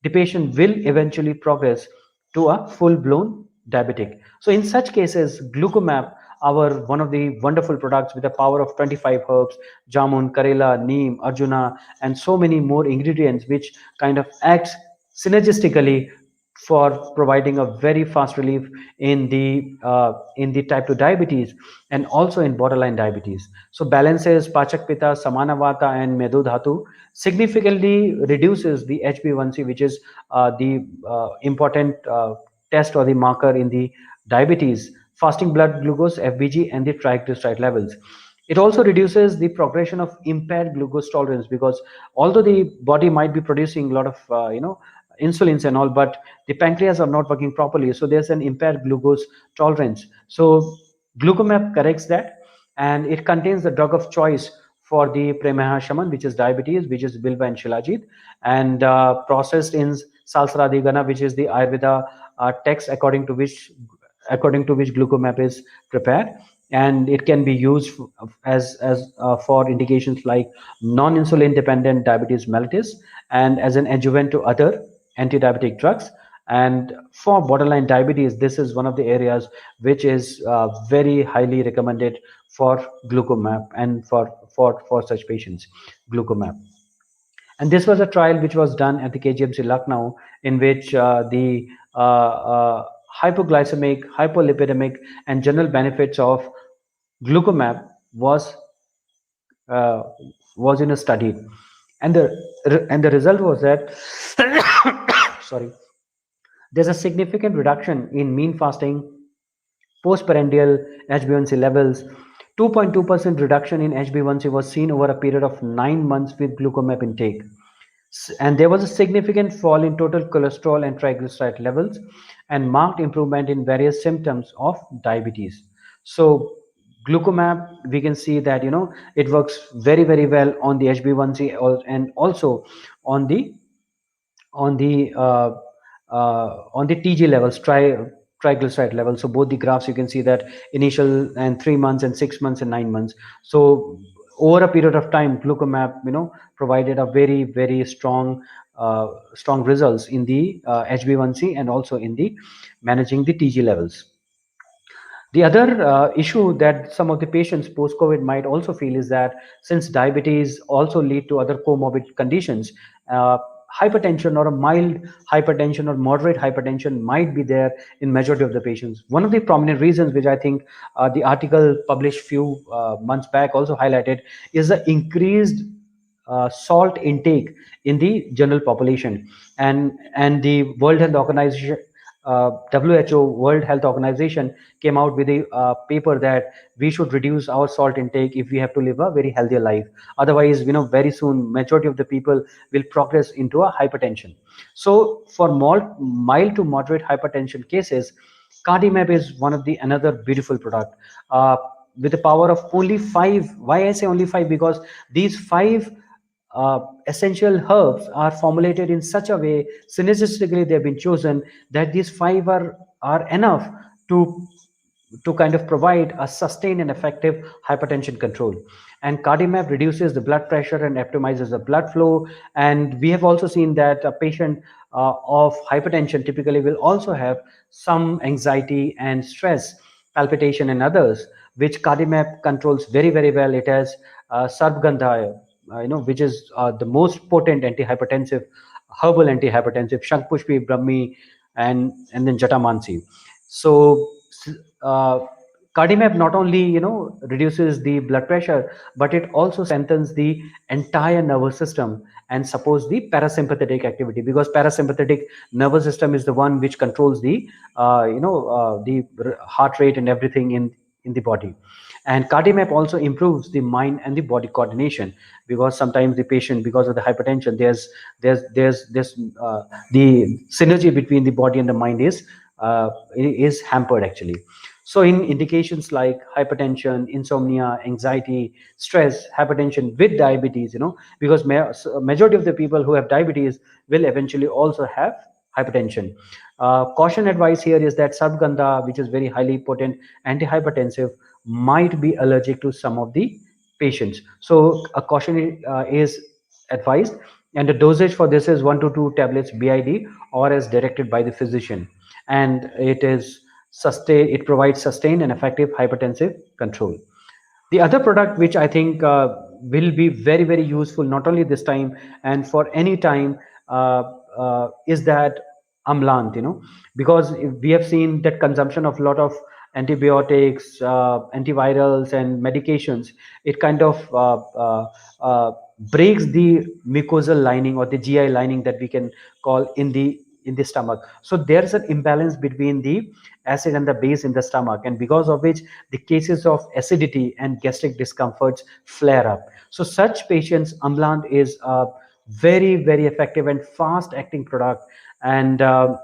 the patient will eventually progress to a full-blown diabetic. So in such cases, glucomap, our one of the wonderful products with the power of 25 herbs, jamun, karela, neem, arjuna, and so many more ingredients, which kind of acts synergistically for providing a very fast relief in the type 2 diabetes and also in borderline diabetes. So balances pachak pitta, samana vata, and medu dhatu, significantly reduces the HbA1c, which is the important test or the marker in the diabetes, fasting blood glucose FBG, and the triglyceride levels. It also reduces the progression of impaired glucose tolerance, because although the body might be producing a lot of insulins and all, but the pancreas are not working properly, so there's an impaired glucose tolerance. So glucomap corrects that, and it contains the drug of choice for the premaha shaman, which is diabetes, which is bilva and shilajit, and processed in salsaradigana, which is the Ayurveda text according to which glucomap is prepared, and it can be used as for indications like non-insulin dependent diabetes mellitus, and as an adjuvant to other anti-diabetic drugs. And for borderline diabetes, this is one of the areas which is very highly recommended for glucomap, and for such patients, glucomap. And this was a trial which was done at the KGMC Lucknow, in which the hypoglycemic, hypolipidemic, and general benefits of glucomap uh, was in a study, and the result was that sorry, there's a significant reduction in mean fasting postprandial HbA1c levels. 2.2% reduction in HbA1c was seen over a period of 9 months with glucomap intake. And there was a significant fall in total cholesterol and triglyceride levels, and marked improvement in various symptoms of diabetes. So glucomap, we can see that it works very very well on the HbA1c, and also on the on the uh, on the TG levels, triglyceride levels. So both the graphs, you can see that initial and 3 months and 6 months and 9 months. So over a period of time, glucomap provided a very very strong results in the HbA1c, and also in the managing the TG levels. The other issue that some of the patients post-COVID might also feel is that since diabetes also lead to other comorbid conditions, hypertension or a mild hypertension or moderate hypertension might be there in majority of the patients. One of the prominent reasons, which I think the article published few months back also highlighted, is the increased salt intake in the general population, and the World Health Organization, WHO, World Health Organization, came out with a paper that we should reduce our salt intake if we have to live a very healthier life. Otherwise, very soon majority of the people will progress into a hypertension. So for mild to moderate hypertension cases, Cardimap is one of the another beautiful product with the power of only 5. Why I say only 5? Because these 5 essential herbs are formulated in such a way, synergistically they have been chosen, that these 5 are enough to to kind of provide a sustained and effective hypertension control. And Cardiomap reduces the blood pressure and optimizes the blood flow. And we have also seen that a patient of hypertension typically will also have some anxiety and stress, palpitation, and others, which Cardiomap controls very, very well. It has Sarvgandha, which is the most potent antihypertensive, herbal antihypertensive, Shankpushpi, Brahmi, and then Jatamansi. So uh, Cardiomap not only reduces the blood pressure, but it also strengthens the entire nervous system and supports the parasympathetic activity, because parasympathetic nervous system is the one which controls the heart rate and everything in the body. And Cardiomap also improves the mind and the body coordination, because sometimes the patient, because of the hypertension, there's the synergy between the body and the mind is hampered actually. So in indications like hypertension, insomnia, anxiety, stress, hypertension with diabetes, because majority of the people who have diabetes will eventually also have hypertension. Caution advice here is that Sarvgandha, which is very highly potent antihypertensive, might be allergic to some of the patients. So a caution is advised, and the dosage for this is 1 to 2 tablets BID or as directed by the physician. And it provides sustained and effective hypertensive control. The other product which I think will be very, very useful, not only this time and for any time, is that Amlant, because we have seen that consumption of a lot of antibiotics, antivirals, and medications, it kind of breaks the mucosal lining or the GI lining that we can call in the stomach. So there's an imbalance between the acid and the base in the stomach, and because of which the cases of acidity and gastric discomforts flare up. So such patients, Amlant is a very, very effective and fast acting product, and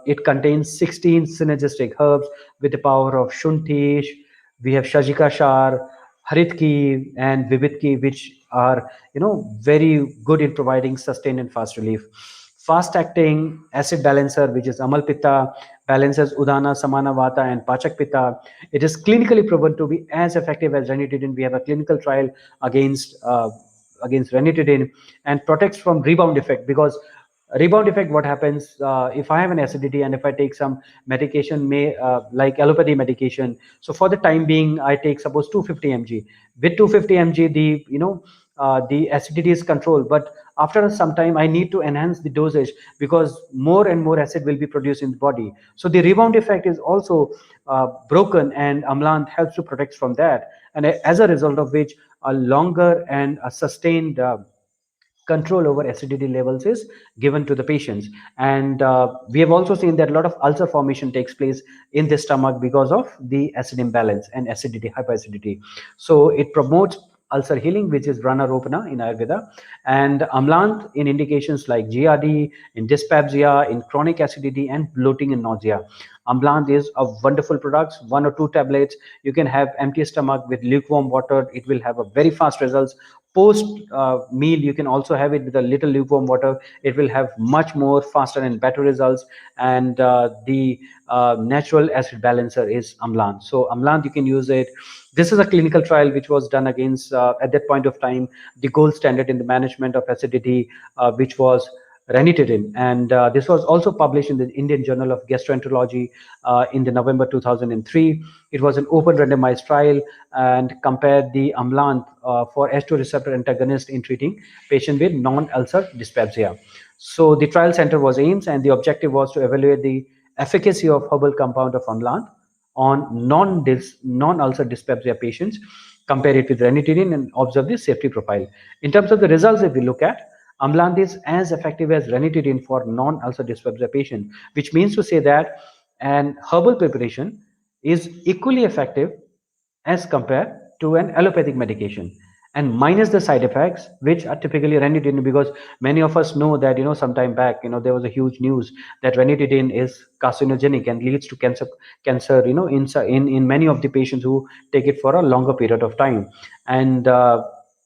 it contains 16 synergistic herbs with the power of Shuntish. We have Shajikashar, Haritki, and Vivitki, which are very good in providing sustained and fast relief. Fast acting acid balancer, which is Amal Pitta, balances Udana, Samana Vata, and Pachak Pitta. It is clinically proven to be as effective as ranitidine. We have a clinical trial against ranitidine, and protects from rebound effect, because rebound effect, what happens if I have an acidity and if I take some medication, may like allopathy medication, so for the time being I take suppose 250 mg. With 250 mg, the acidity is controlled, but after some time I need to enhance the dosage, because more and more acid will be produced in the body. So the rebound effect is also broken, and Amlant helps to protect from that, and as a result of which a longer and a sustained control over acidity levels is given to the patients. And we have also seen that a lot of ulcer formation takes place in the stomach because of the acid imbalance and acidity, hyperacidity. So it promotes ulcer healing, which is Rana Ropana in Ayurveda. And Amlant in indications like GRD, in dyspepsia, in chronic acidity, and bloating and nausea. Amlant is a wonderful product. 1 or 2 tablets. You can have empty stomach with lukewarm water. It will have a very fast results. Post meal, you can also have it with a little lukewarm water. It will have much more faster and better results. And the natural acid balancer is Amlant. So Amlant, you can use it. This is a clinical trial which was done against, at that point of time, the gold standard in the management of acidity, which was ranitidine. And this was also published in the Indian Journal of Gastroenterology in the November 2003. It was an open randomized trial and compared the Amlant for H2 receptor antagonist in treating patients with non-ulcer dyspepsia. So the trial center was AIMS, and the objective was to evaluate the efficacy of herbal compound of Amlant on non-ulcer dyspepsia patients, compare it with ranitidine, and observe the safety profile. In terms of the results, if we look at, Amlant is as effective as ranitidine for non-ulcer dyspepsia patient, which means to say that an herbal preparation is equally effective as compared to an allopathic medication, and minus the side effects which are typically ranitidine, because many of us know that sometime back there was a huge news that ranitidine is carcinogenic and leads to cancer in many of the patients who take it for a longer period of time. And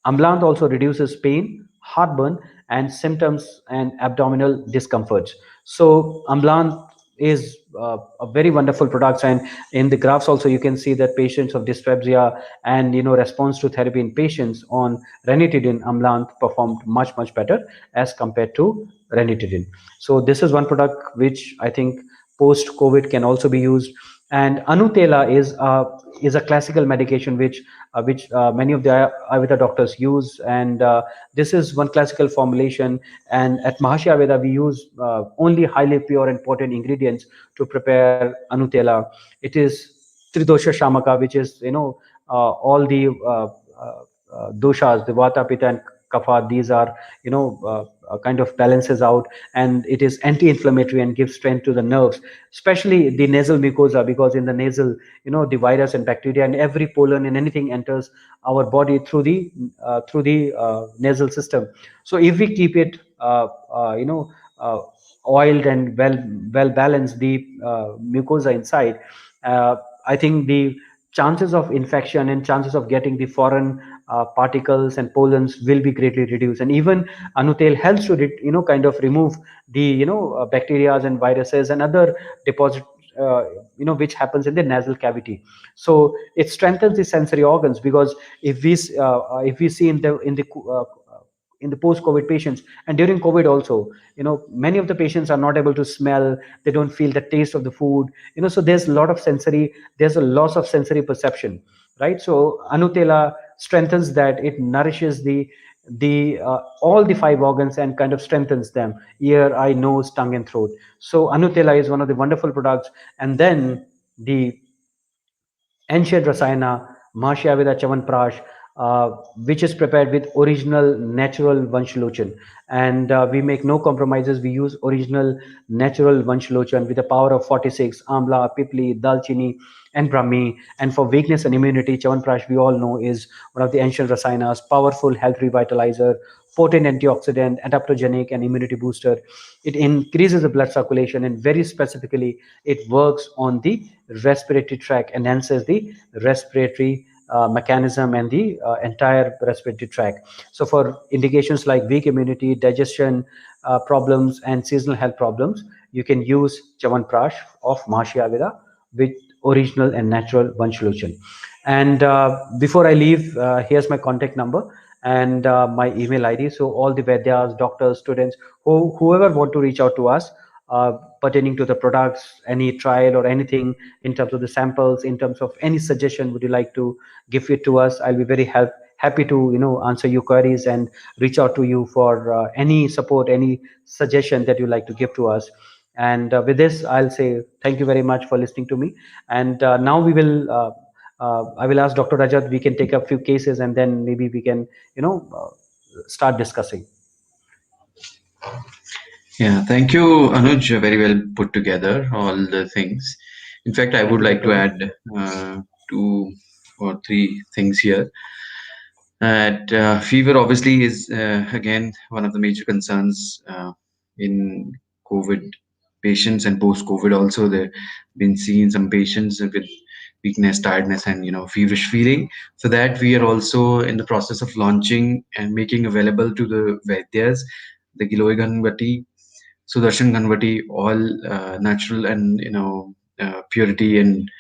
Amlant also reduces pain, heartburn, and symptoms and abdominal discomforts. So Amlant is a very wonderful products. And in the graphs also you can see that patients of dyspepsia and response to therapy in patients on ranitidine amlant performed much better as compared to ranitidine. So this is one product which I think post COVID can also be used. And Anutela is a classical medication which many of the Ayurveda doctors use, and this is one classical formulation. And at Maharshi Ayurveda we use only highly pure and potent ingredients to prepare Anutela. It is Tridosha Shamaka, which is all the doshas, the Vata, Pitta, and Kapha. These are kind of balances out, and it is anti-inflammatory and gives strength to the nerves, especially the nasal mucosa, because in the nasal, the virus and bacteria and every pollen and anything enters our body through the nasal system. So if we keep it uh, oiled and well balanced, the mucosa inside, uh, I think the chances of infection and chances of getting the foreign particles and pollens will be greatly reduced. And even Anutel helps to kind of remove the bacteria and viruses and other deposit which happens in the nasal cavity. So it strengthens the sensory organs, because if we see in the post COVID patients, and during COVID also, many of the patients are not able to smell, they don't feel the taste of the food, so there's a loss of sensory perception, right? So Anutela strengthens that. It nourishes the all the five organs and kind of strengthens them: ear, eye, nose, tongue, and throat. So Anutela is one of the wonderful products. And then the ancient rasayana, Mahashayaveda Chavanprash, which is prepared with original natural Vanshulochan. And we make no compromises. We use original natural Vanshulochan with a power of 46, Amla, Pipli, Dalchini, and Brahmi. And for weakness and immunity, Chavanprash, we all know, is one of the ancient rasayanas, powerful health revitalizer, potent antioxidant, adaptogenic, and immunity booster. It increases the blood circulation, and very specifically, it works on the respiratory tract, enhances the respiratory mechanism and the entire respiratory tract. So for indications like weak immunity, digestion problems, and seasonal health problems, you can use Chavanprash of Mahasi Ayurveda with original and natural Vanshulochan. And before I leave, here's my contact number and my email ID. So all the Vaidyas, doctors, students, whoever want to reach out to us pertaining to the products, any trial or anything in terms of the samples, in terms of any suggestion would you like to give it to us, I'll be very happy to answer your queries and reach out to you for any support, any suggestion that you like to give to us. And with this, I'll say thank you very much for listening to me. And now we will I will ask Dr. Rajat, we can take a few cases and then maybe we can start discussing. Yeah, thank you, Anuj. Very well put together, all the things. In fact, I Thank would you, like Dr. to Rajat. add two or three things here. And fever obviously is again one of the major concerns in COVID patients, and post-COVID also. There been seen some patients with weakness, tiredness, and feverish feeling. For that, we are also in the process of launching and making available to the Vaidyas the Giloy Ganvati, Sudarshan Ganvati, all natural and purity and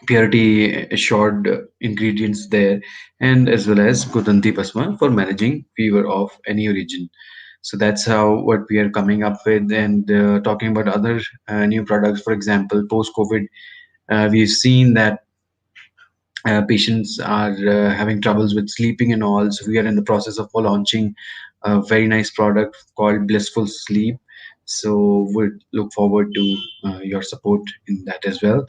purity assured ingredients there, and as well as Kudanti Pasma for managing fever of any origin. So that's how what we are coming up with. And talking about other new products, for example, post COVID, we've seen that patients are having troubles with sleeping and all. So we are in the process of launching a very nice product called Blissful Sleep. So would look forward to your support in that as well.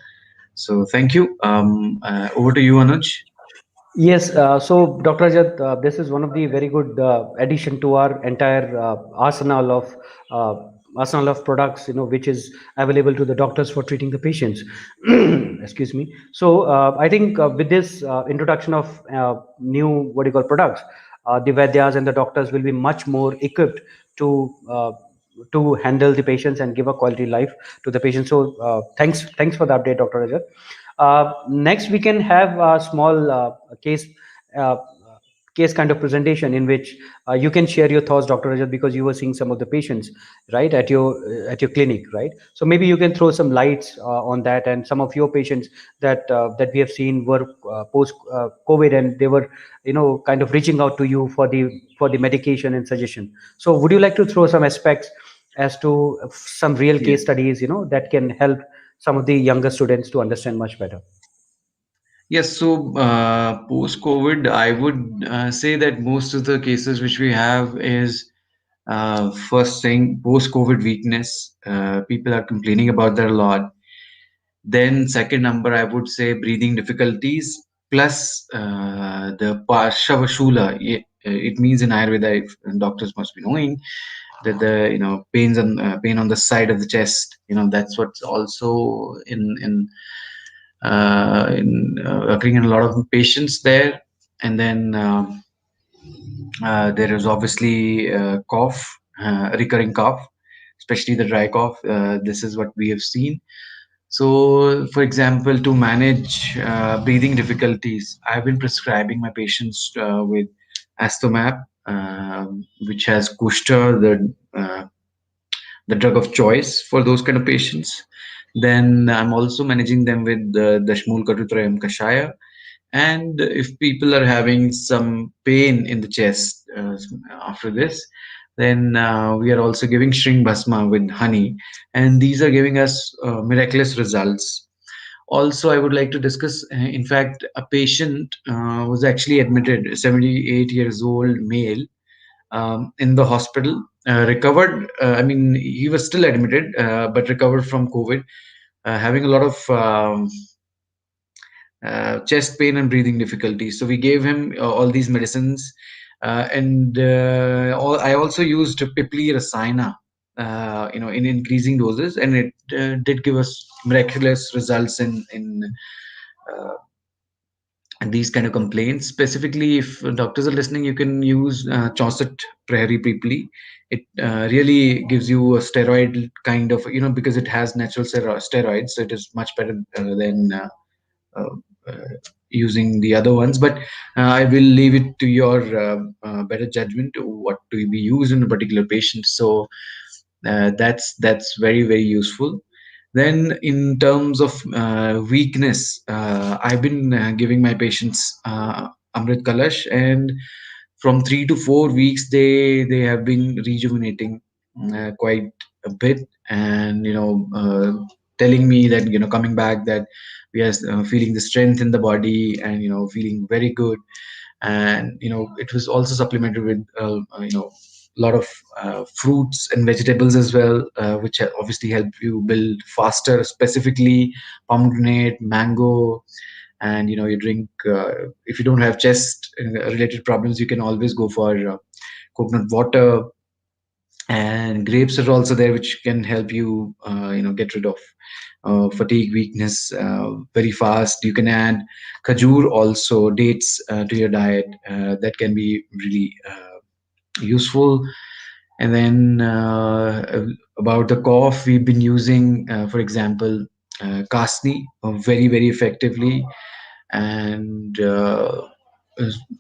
So thank you. Over to you, Anuj. Yes, so Dr. Rajat, this is one of the very good addition to our entire arsenal of products, which is available to the doctors for treating the patients. Excuse me. So I think with this introduction of new what do you call products, the Vaidyas and the doctors will be much more equipped to uh, to handle the patients and give a quality life to the patient. So thanks for the update, Dr. Rajat. Next, we can have a small case. Uh, case kind of presentation in which you can share your thoughts, Dr. Rajat, because you were seeing some of the patients, right, at your clinic, right? So maybe you can throw some lights on that, and some of your patients that we have seen were post COVID, and they were, kind of reaching out to you for the medication and suggestion. So would you like to throw some aspects as to some real case Yes. studies, that can help some of the younger students to understand much better? Yes, so post-COVID, I would say that most of the cases which we have is first thing post-COVID weakness. People are complaining about that a lot. Then second number, I would say breathing difficulties plus the Parshavashula. It means in Ayurveda, if doctors must be knowing that the pain on the side of the chest. That's what's also occurring in a lot of patients there. And then there is obviously cough, recurring cough, especially the dry cough. This is what we have seen. So, for example, to manage breathing difficulties, I've been prescribing my patients with Astomap, which has Kushta, the drug of choice for those kind of patients. Then I'm also managing them with the Dashmul Katutrayam Kashaya. And if people are having some pain in the chest after this, then we are also giving Shring Bhasma with honey. And these are giving us miraculous results. Also, I would like to discuss, in fact, a patient was actually admitted, 78 years old male, in the hospital, recovered. I mean, he was still admitted, but recovered from COVID, having a lot of chest pain and breathing difficulties. So we gave him all these medicines, I also used Pipli Rasayana, in increasing doses, and it did give us miraculous results in uh, these kind of complaints. Specifically, if doctors are listening, you can use Chauset Prairie Pipli. It really gives you a steroid kind of, because it has natural steroids, so it is much better than uh, uh, using the other ones. But I will leave it to your better judgment what to be used in a particular patient. So that's very very useful. Then in terms of weakness, I've been giving my patients Amrit Kalash, and from 3 to 4 weeks they have been rejuvenating quite a bit, and telling me that, coming back, that we are feeling the strength in the body, and feeling very good. And it was also supplemented with a lot of fruits and vegetables as well, which obviously help you build faster, specifically pomegranate, mango. And you drink, if you don't have chest related problems, you can always go for coconut water. And grapes are also there, which can help you get rid of fatigue, weakness very fast. You can add khajur, also dates, to your diet. That can be really useful. And then about the cough, we've been using, for example, kasni very very effectively. And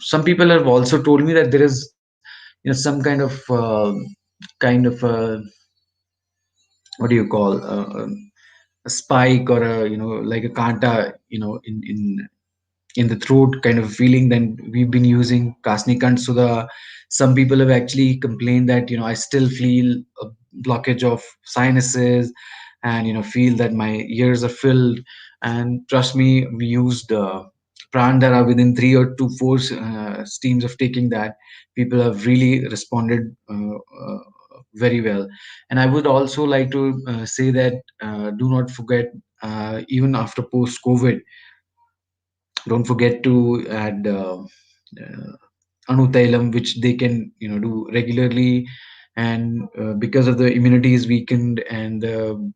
some people have also told me that there is some kind of what do you call, a spike, or a, like a kanta, in the throat kind of feeling. Then we've been using kasnikand. So some people have actually complained that, I still feel a blockage of sinuses, and feel that my ears are filled. And trust me, we used prandhara. Within 3 or 4 steams of taking that, people have really responded very well. And I would also like to say that, do not forget, even after post covid, don't forget to add anutailam, which they can do regularly. And because of the immunity is weakened, and the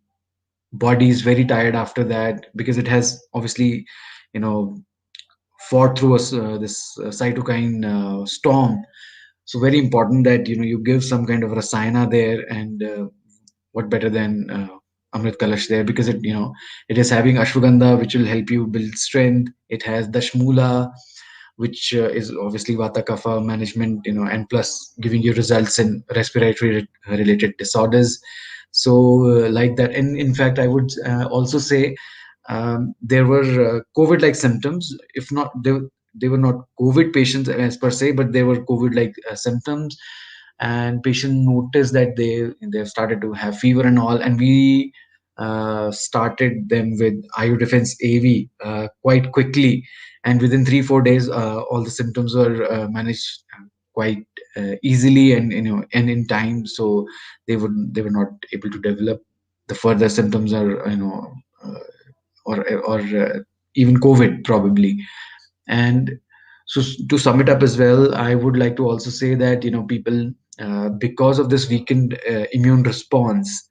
body is very tired after that, because it has obviously you know fought through this cytokine storm. So very important that you give some kind of rasayana there. And what better than Amrit Kalash there, because it is having ashwagandha, which will help you build strength. It has dashmula, which is obviously vata kapha management, and plus giving you results in respiratory related disorders. So like that. And in fact, I would also say there were COVID like symptoms. If not, they were not COVID patients as per se, but they were COVID like symptoms. And patient noticed that they've started to have fever and all, and we started them with IU Defense AV quite quickly, and within 3-4 days, all the symptoms were managed quite easily, and and in time. So they were not able to develop the further symptoms, or uh, or even COVID probably. And so to sum it up as well, I would like to also say that people, because of this weakened immune response,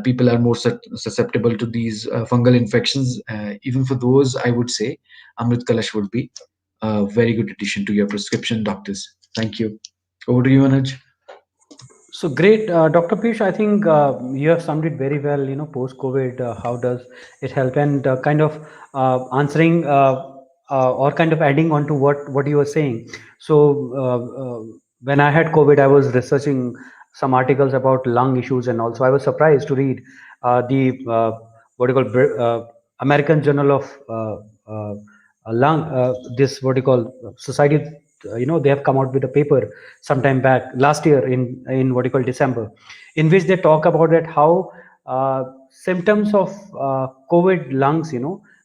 people are more susceptible to these fungal infections. Even for those, I would say Amrit Kalash would be a very good addition to your prescription, doctors. Thank you. Over to you, Anuj. So great, Dr. Piyush. I think you have summed it very well. Post COVID, how does it help? And kind of answering or kind of adding on to what you were saying. So when I had COVID, I was researching some articles about lung issues, and also I was surprised to read the what do you call American Journal of lung. This what do you call society. They have come out with a paper sometime back last year in what you call December, in which they talk about that how symptoms of COVID lungs,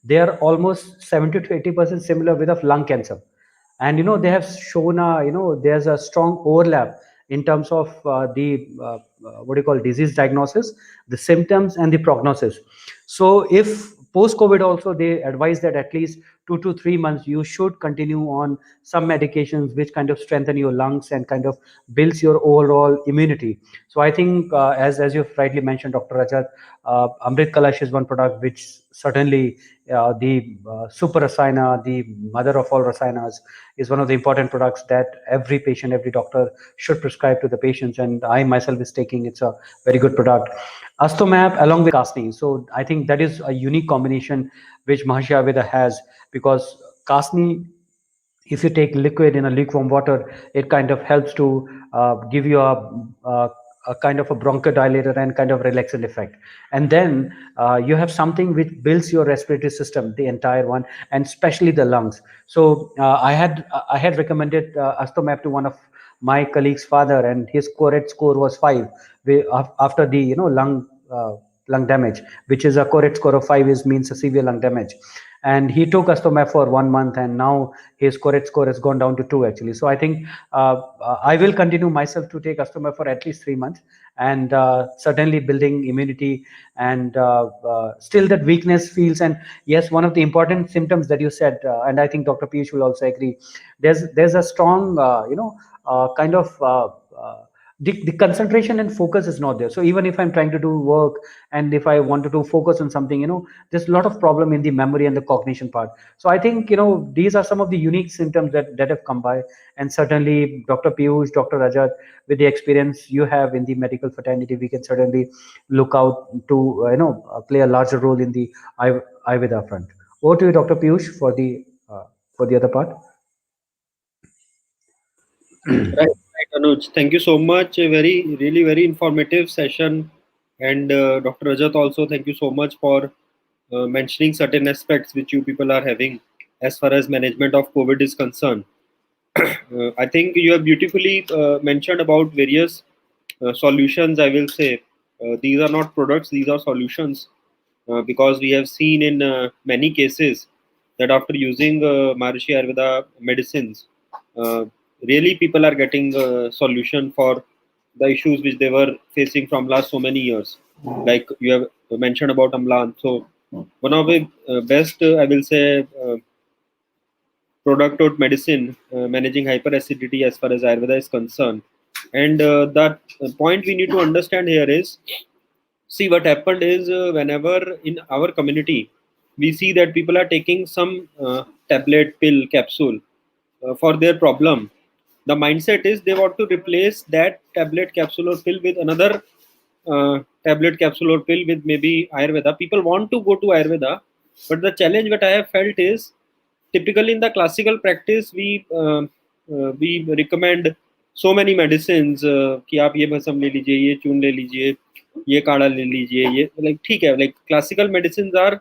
they are almost 70 to 80% similar with of lung cancer. And they have shown there's a strong overlap in terms of the what do you call disease diagnosis, the symptoms, and the prognosis. So if post COVID also, they advise that at least 2 to 3 months you should continue on some medications which kind of strengthen your lungs and kind of builds your overall immunity. So I think as you've rightly mentioned, Dr. Rajat, Amrit Kalash is one product which certainly the super rasayana, the mother of all rasayanas, is one of the important products that every patient, every doctor should prescribe to the patients. And I myself is taking, it's a very good product. Astomap along with Kasni. So I think that is a unique combination which Mahasi Ayurveda has, because Kasni, if you take liquid in a lukewarm water, it kind of helps to give you a kind of a bronchodilator and kind of relaxant effect. And then you have something which builds your respiratory system, the entire one, and especially the lungs. So I had recommended Astomap to one of my colleague's father, and his correct score was 5 after the lung damage, which is a correct score of 5 is means a severe lung damage. And he took Astomap for 1 month, and now his correct score has gone down to 2 actually. So I think I will continue myself to take Astomap for at least 3 months, and certainly building immunity. And still that weakness feels. And yes, one of the important symptoms that you said, and I think Dr. Piyush will also agree, there's a strong kind of the concentration and focus is not there. So even if I'm trying to do work, and if I wanted to focus on something, there's a lot of problem in the memory and the cognition part. So I think these are some of the unique symptoms that have come by. And certainly Dr. Piyush, Dr. Rajat, with the experience you have in the medical fraternity, we can certainly look out to play a larger role in the Ayurveda front. Over to you, Dr. Piyush, for the other part. Right, right, Anuj. Thank you so much. A really very informative session. And Dr. Rajat also, thank you so much for mentioning certain aspects which you people are having as far as management of COVID is concerned. I think you have beautifully mentioned about various solutions. I will say these are not products; these are solutions, because we have seen in many cases that after using Maharishi Ayurveda medicines, uh, really people are getting a solution for the issues which they were facing from last so many years. Like you have mentioned about Amlan. So one of the best, I will say, product or medicine managing hyperacidity as far as Ayurveda is concerned. And that point we need to understand here is, see what happened is whenever in our community we see that people are taking some tablet, pill, capsule for their problem. The mindset is they want to replace that tablet, capsule, or pill with another tablet, capsule, or pill with maybe Ayurveda. People want to go to Ayurveda, but the challenge that I have felt is typically in the classical practice we recommend so many medicines कि आप ये भस्म ले लीजिए, ये चूर्ण ले लीजिए, ये काढ़ा ले लीजिए, ये like ठीक है, like classical medicines are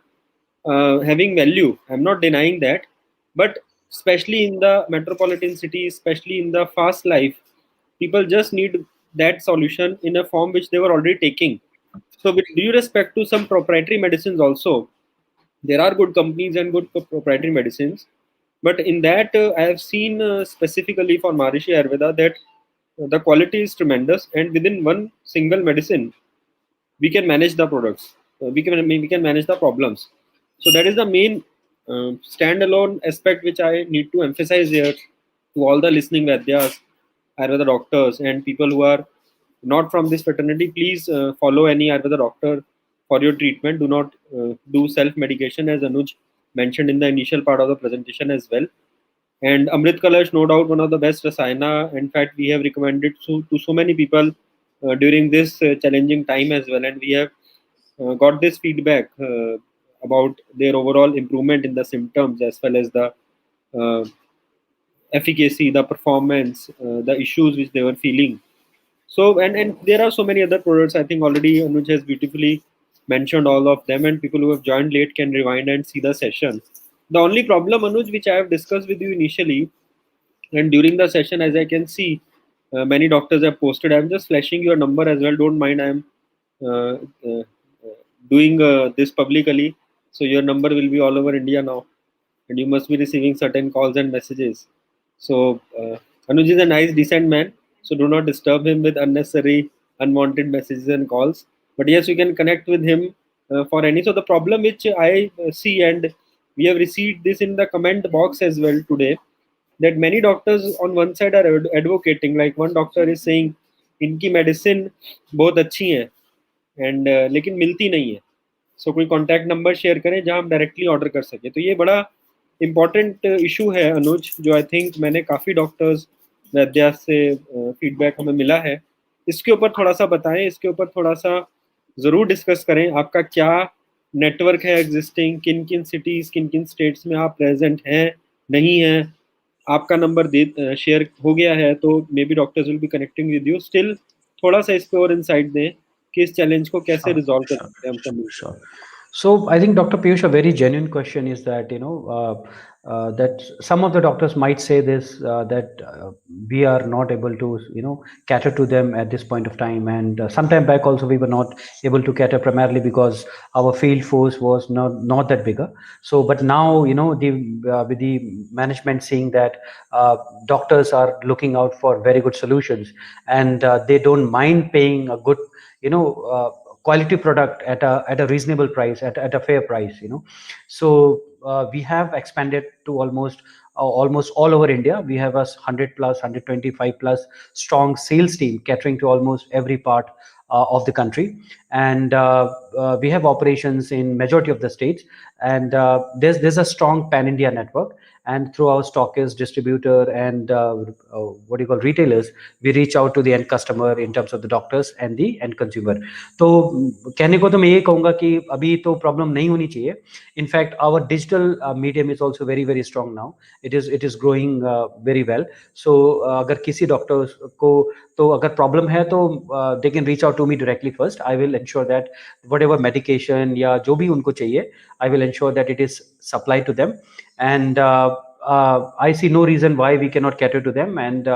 having value. I'm not denying that, but especially in the metropolitan cities, especially in the fast life, people just need that solution in a form which they were already taking. So with due respect to some proprietary medicines also, there are good companies and good proprietary medicines, but in that I have seen specifically for Maharishi Ayurveda that the quality is tremendous, and within one single medicine we can manage the products, we can manage the problems. So that is the main standalone aspect which I need to emphasize here to all the listening Vaidyas, Ayurveda doctors, and people who are not from this fraternity. Please follow any Ayurveda doctor for your treatment. Do not do self medication, as Anuj mentioned in the initial part of the presentation as well. And Amrit Kalash, no doubt, one of the best rasayana. In fact, we have recommended to so many people during this challenging time as well, and we have got this feedback about their overall improvement in the symptoms as well as the uh, efficacy, the performance, the issues which they were feeling. So, and there are so many other products. I think already Anuj has beautifully mentioned all of them, and people who have joined late can rewind and see the session. The only problem, Anuj, which I have discussed with you initially and during the session, as I can see, many doctors have posted. I'm just flashing your number as well. Don't mind. I'm uh, uh, doing this publicly, so your number will be all over India now, and you must be receiving certain calls and messages. So Anuj is a nice, decent man. So do not disturb him with unnecessary, unwanted messages and calls. But yes, you can connect with him for any. So the problem which I see, and we have received this in the comment box as well today, that many doctors on one side are advocating, like one doctor is saying इनकी medicine बहुत अच्छी है and लेकिन मिलती नहीं है, सो कोई contact number share करें जहां हम डायरेक्टली ऑर्डर कर सकें. तो ये बड़ा इंपॉर्टेंट इशू है अनुज, जो आई थिंक मैंने काफ़ी डॉक्टर्स वैद्या से फीडबैक हमें मिला है. इसके ऊपर थोड़ा सा बताएं, इसके ऊपर थोड़ा सा ज़रूर डिस्कस करें. आपका क्या नेटवर्क है एग्जिस्टिंग, किन किन सिटीज़, किन किन स्टेट्स में आप प्रेजेंट हैं, नहीं हैं. आपका नंबर दे शेयर हो गया है तो may be doctors will be connecting with you. Still थोड़ा सा इस पे और इंसाइट दें कि इस चैलेंज को कैसे Sure, रिजॉल्व कर sure, सकते हैं हम सब मिलकर. sure. So I think Dr. Piyush, a very genuine question is that that some of the doctors might say this that we are not able to cater to them at this point of time, and some time back also we were not able to cater primarily because our field force was not that bigger. So, but now the with the management seeing that doctors are looking out for very good solutions, and they don't mind paying a good you know. Quality product at a reasonable price, at a fair price. So we have expanded to almost all over India. We have a 100 plus 125 plus strong sales team catering to almost every part of the country, and we have operations in majority of the states, and there's a strong pan India network, and through our stockist, distributor, and what do you call, retailers, we reach out to the end customer in terms of the doctors and the end consumer. तो कहने को तो मैं ये कहूँगा कि अभी तो प्रॉब्लम नहीं होनी चाहिए. In fact our digital medium is also very very strong now. It is growing very well. So अगर किसी डॉक्टर को तो अगर प्रॉब्लम है तो they can reach out to me directly first. I will ensure that whatever medication या जो भी उनको चाहिए, I will ensure that it is supplied to them, and I see no reason why we cannot cater to them, and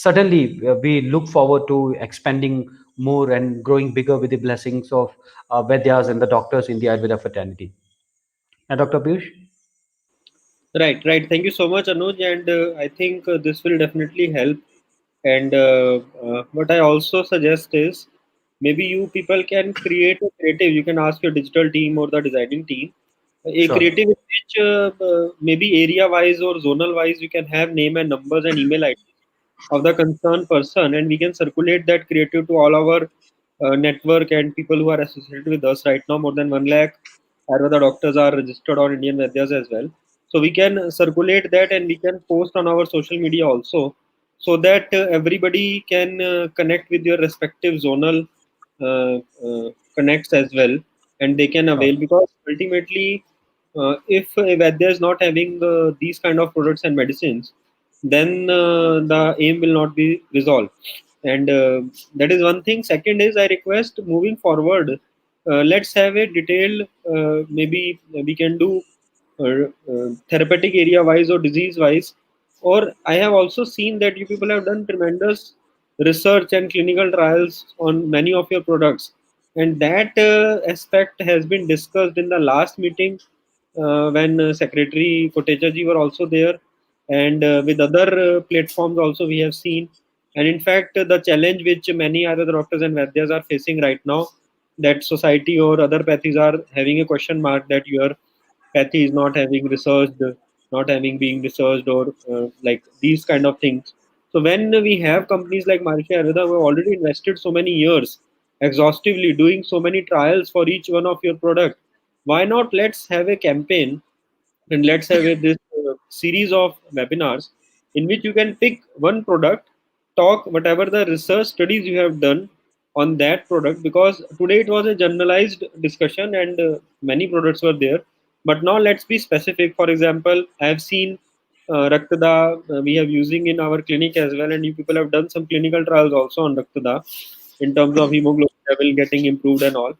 certainly we look forward to expanding more and growing bigger with the blessings of Vaidyas and the doctors in the Ayurveda fraternity. And Dr. Piyush? Right, right. Thank you so much, Anuj. And I think this will definitely help. And what I also suggest is maybe you people can create a creative. You can ask your digital team or the designing team a Sure. creative in which maybe area wise or zonal wise you can have name and numbers and email IDs of the concerned person, and we can circulate that creative to all our network and people who are associated with us right now. More than 1 lakh Ayurveda doctors are registered on Indian Vaidyas as well. So we can circulate that and we can post on our social media also, so that everybody can connect with your respective zonal connects as well, and they can Sure. avail, because ultimately, If a Vaidya is not having these kind of products and medicines, then the aim will not be resolved. And that is one thing. Second is, I request moving forward, let's have a detailed, maybe we can do therapeutic area wise or disease wise. Or I have also seen that you people have done tremendous research and clinical trials on many of your products, and that aspect has been discussed in the last meeting when Secretary Kotecha ji were also there, and with other platforms also we have seen. And in fact, the challenge which many other doctors and Vaidyas are facing right now, that society or other pathies are having a question mark that your pathy is not having researched, not having being researched, or like these kind of things. So when we have companies like Marisha Ayurveda who have already invested so many years exhaustively doing so many trials for each one of your product, why not let's have a campaign and let's have this series of webinars in which you can pick one product, talk whatever the research studies you have done on that product, because today it was a generalized discussion and many products were there. But now let's be specific. For example, I have seen Raktada we have using in our clinic as well, and you people have done some clinical trials also on Raktada in terms of hemoglobin level getting improved and all.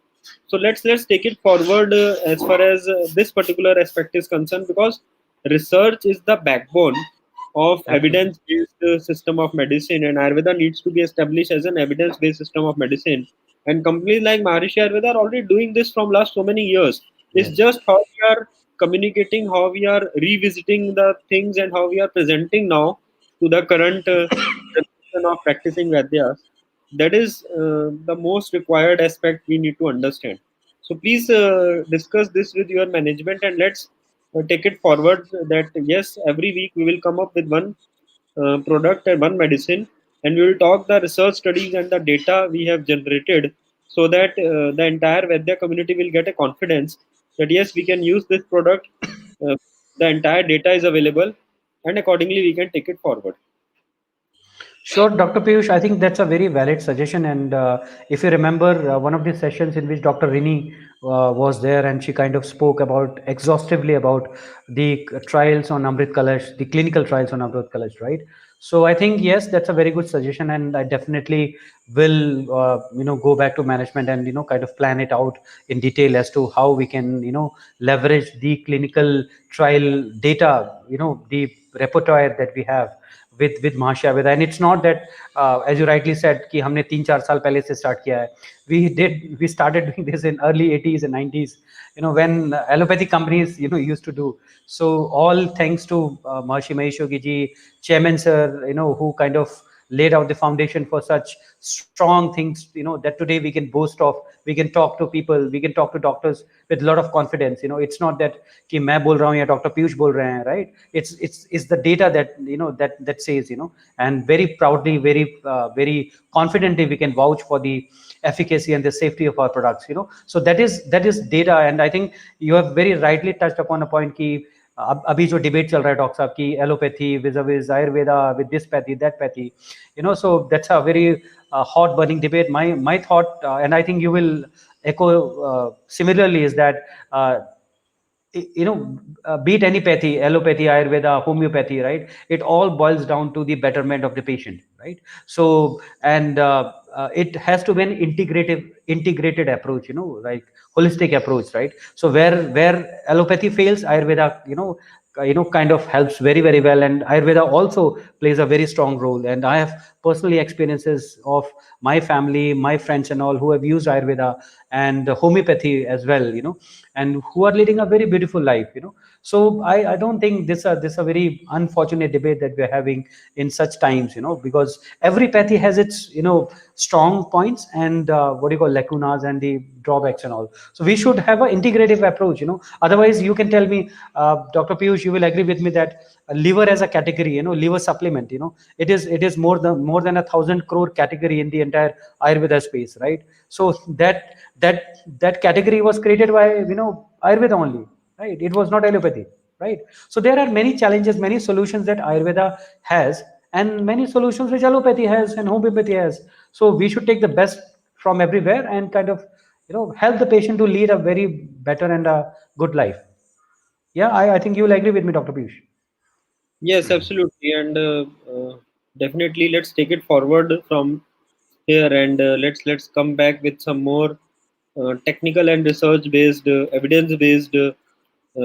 So let's take it forward as far as this particular aspect is concerned, because research is the backbone of Absolutely. evidence based system of medicine, and Ayurveda needs to be established as an evidence based system of medicine. And companies like Maharishi Ayurveda are already doing this from last so many years. It's Yes. just how we are communicating, how we are revisiting the things, and how we are presenting now to the current generation of practicing Vadyas. That is the most required aspect we need to understand. So please discuss this with your management, and let's take it forward that yes, every week we will come up with one product and one medicine, and we will talk the research studies and the data we have generated, so that the entire Vedya community will get a confidence that yes, we can use this product. Uh, the entire data is available, and accordingly we can take it forward. Sure, Dr. Piyush, I think that's a very valid suggestion. And if you remember one of the sessions in which Dr. Rini was there, and she kind of spoke about exhaustively about the trials on Amrit Kalash, the clinical trials on Amrit Kalash, right? So I think, yes, that's a very good suggestion. And I definitely will, go back to management and, kind of plan it out in detail as to how we can, leverage the clinical trial data, the repertoire that we have with Mahasya Ayurveda. And it's not that, as you rightly said, कि हमने 3-4 साल पहले से start किया है. We started doing this in early 80s and 90s, when allopathy companies, used to do. So all thanks to Maharshi Mahesh Yogi ji, chairman sir, who kind of laid out the foundation for such strong things, that today we can boast of. We can talk to people, we can talk to doctors with a lot of confidence. It's not that कि मैं बोल रहा हूँ या doctor Piyush बोल रहे हैं, right? It's the data that, that says, and very proudly, very confidently we can vouch for the efficacy and the safety of our products. So that is data. And I think you have very rightly touched upon a point कि अभी जो debate चल रहा है doctor साहब की allopathy with Ayurveda with this pathy that pathy, so that's a very hot burning debate. My thought, and I think you will echo similarly, is that be it any pathy, allopathy, ayurveda, homeopathy, right? It all boils down to the betterment of the patient, right? So, and it has to be an integrated approach, like holistic approach, right? So where allopathy fails, ayurveda, kind of helps very well, and ayurveda also plays a very strong role. And I have personally experiences of my family, my friends and all, who have used ayurveda and homeopathy as well, and who are leading a very beautiful life. So I don't think this a very unfortunate debate that we're having in such times, because every pathy has its, strong points and what do you call lacunas and the drawbacks and all. So we should have an integrative approach. Otherwise you can tell me, Dr. Piyush, you will agree with me that liver as a category, liver supplement, it is more than 1,000 crore category in the entire Ayurveda space, right? So that category was created by, Ayurveda only, right? It was not allopathy, right? So there are many challenges, many solutions that Ayurveda has, and many solutions which allopathy has and homeopathy has. So we should take the best from everywhere and kind of, help the patient to lead a very better and a good life. Yeah, I think you will agree with me, Dr. Piyush. Yes, absolutely, and definitely let's take it forward from here, and let's come back with some more technical and research based, evidence based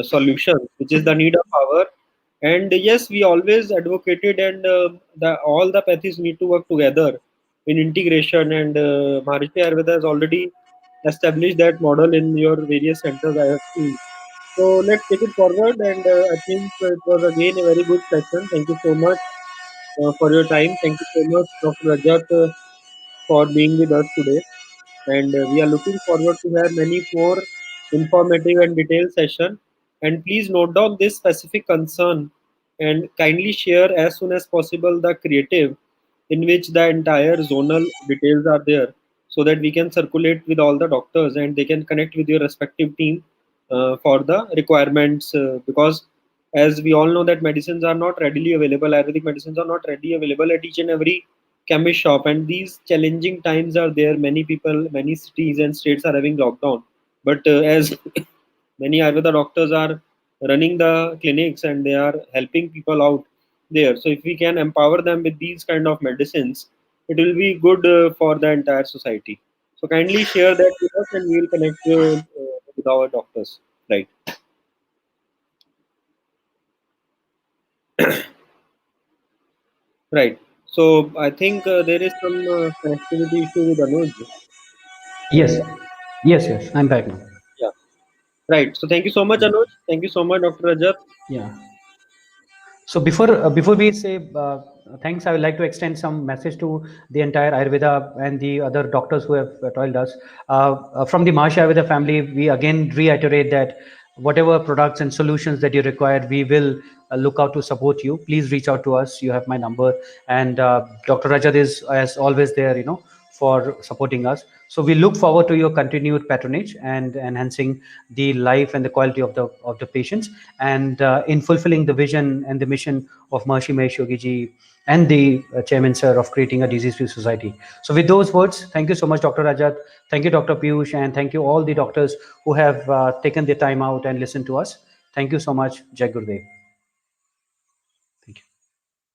solutions, which is the need of hour. And yes, we always advocated, and the all the pathies need to work together in integration. And Maharishi Ayurveda has already established that model in your various centers I have seen. So let's take it forward, and I think it was again a very good session. Thank you so much for your time. Thank you so much, Dr. Rajat, for being with us today. And we are looking forward to have many more informative and detailed session. And please note down this specific concern and kindly share as soon as possible the creative in which the entire zonal details are there, so that we can circulate with all the doctors and they can connect with your respective team for the requirements, because as we all know that medicines are not readily available, Ayurvedic medicines are not readily available at each and every chemist shop, and these challenging times are there. Many people, many cities and states are having lockdown, but as many Ayurveda doctors are running the clinics and they are helping people out there. So if we can empower them with these kind of medicines, it will be good for the entire society. So kindly share that with us, and we will connect with our doctors. Right, right. So I think there is some connectivity issue with Anuj. Yes, Uh, yes, I'm back now. yeah, right. So thank you so much, Yeah, Anuj. Thank you so much, Dr. Rajat. yeah. So before we say thanks, I would like to extend some message to the entire Ayurveda and the other doctors who have told us. From the Maharishi Ayurveda family, we again reiterate that whatever products and solutions that you require, we will look out to support you. Please reach out to us. You have my number, and Dr. Rajat is as always there, for supporting us. So we look forward to your continued patronage and enhancing the life and the quality of the patients, and in fulfilling the vision and the mission of Maharishi Mahesh Yogi ji and the chairman sir of creating a disease-free society. So with those words, thank you so much, Dr. Rajat. Thank you, Dr. Piyush, and thank you all the doctors who have taken their time out and listened to us. Thank you so much. Jai Gurudev.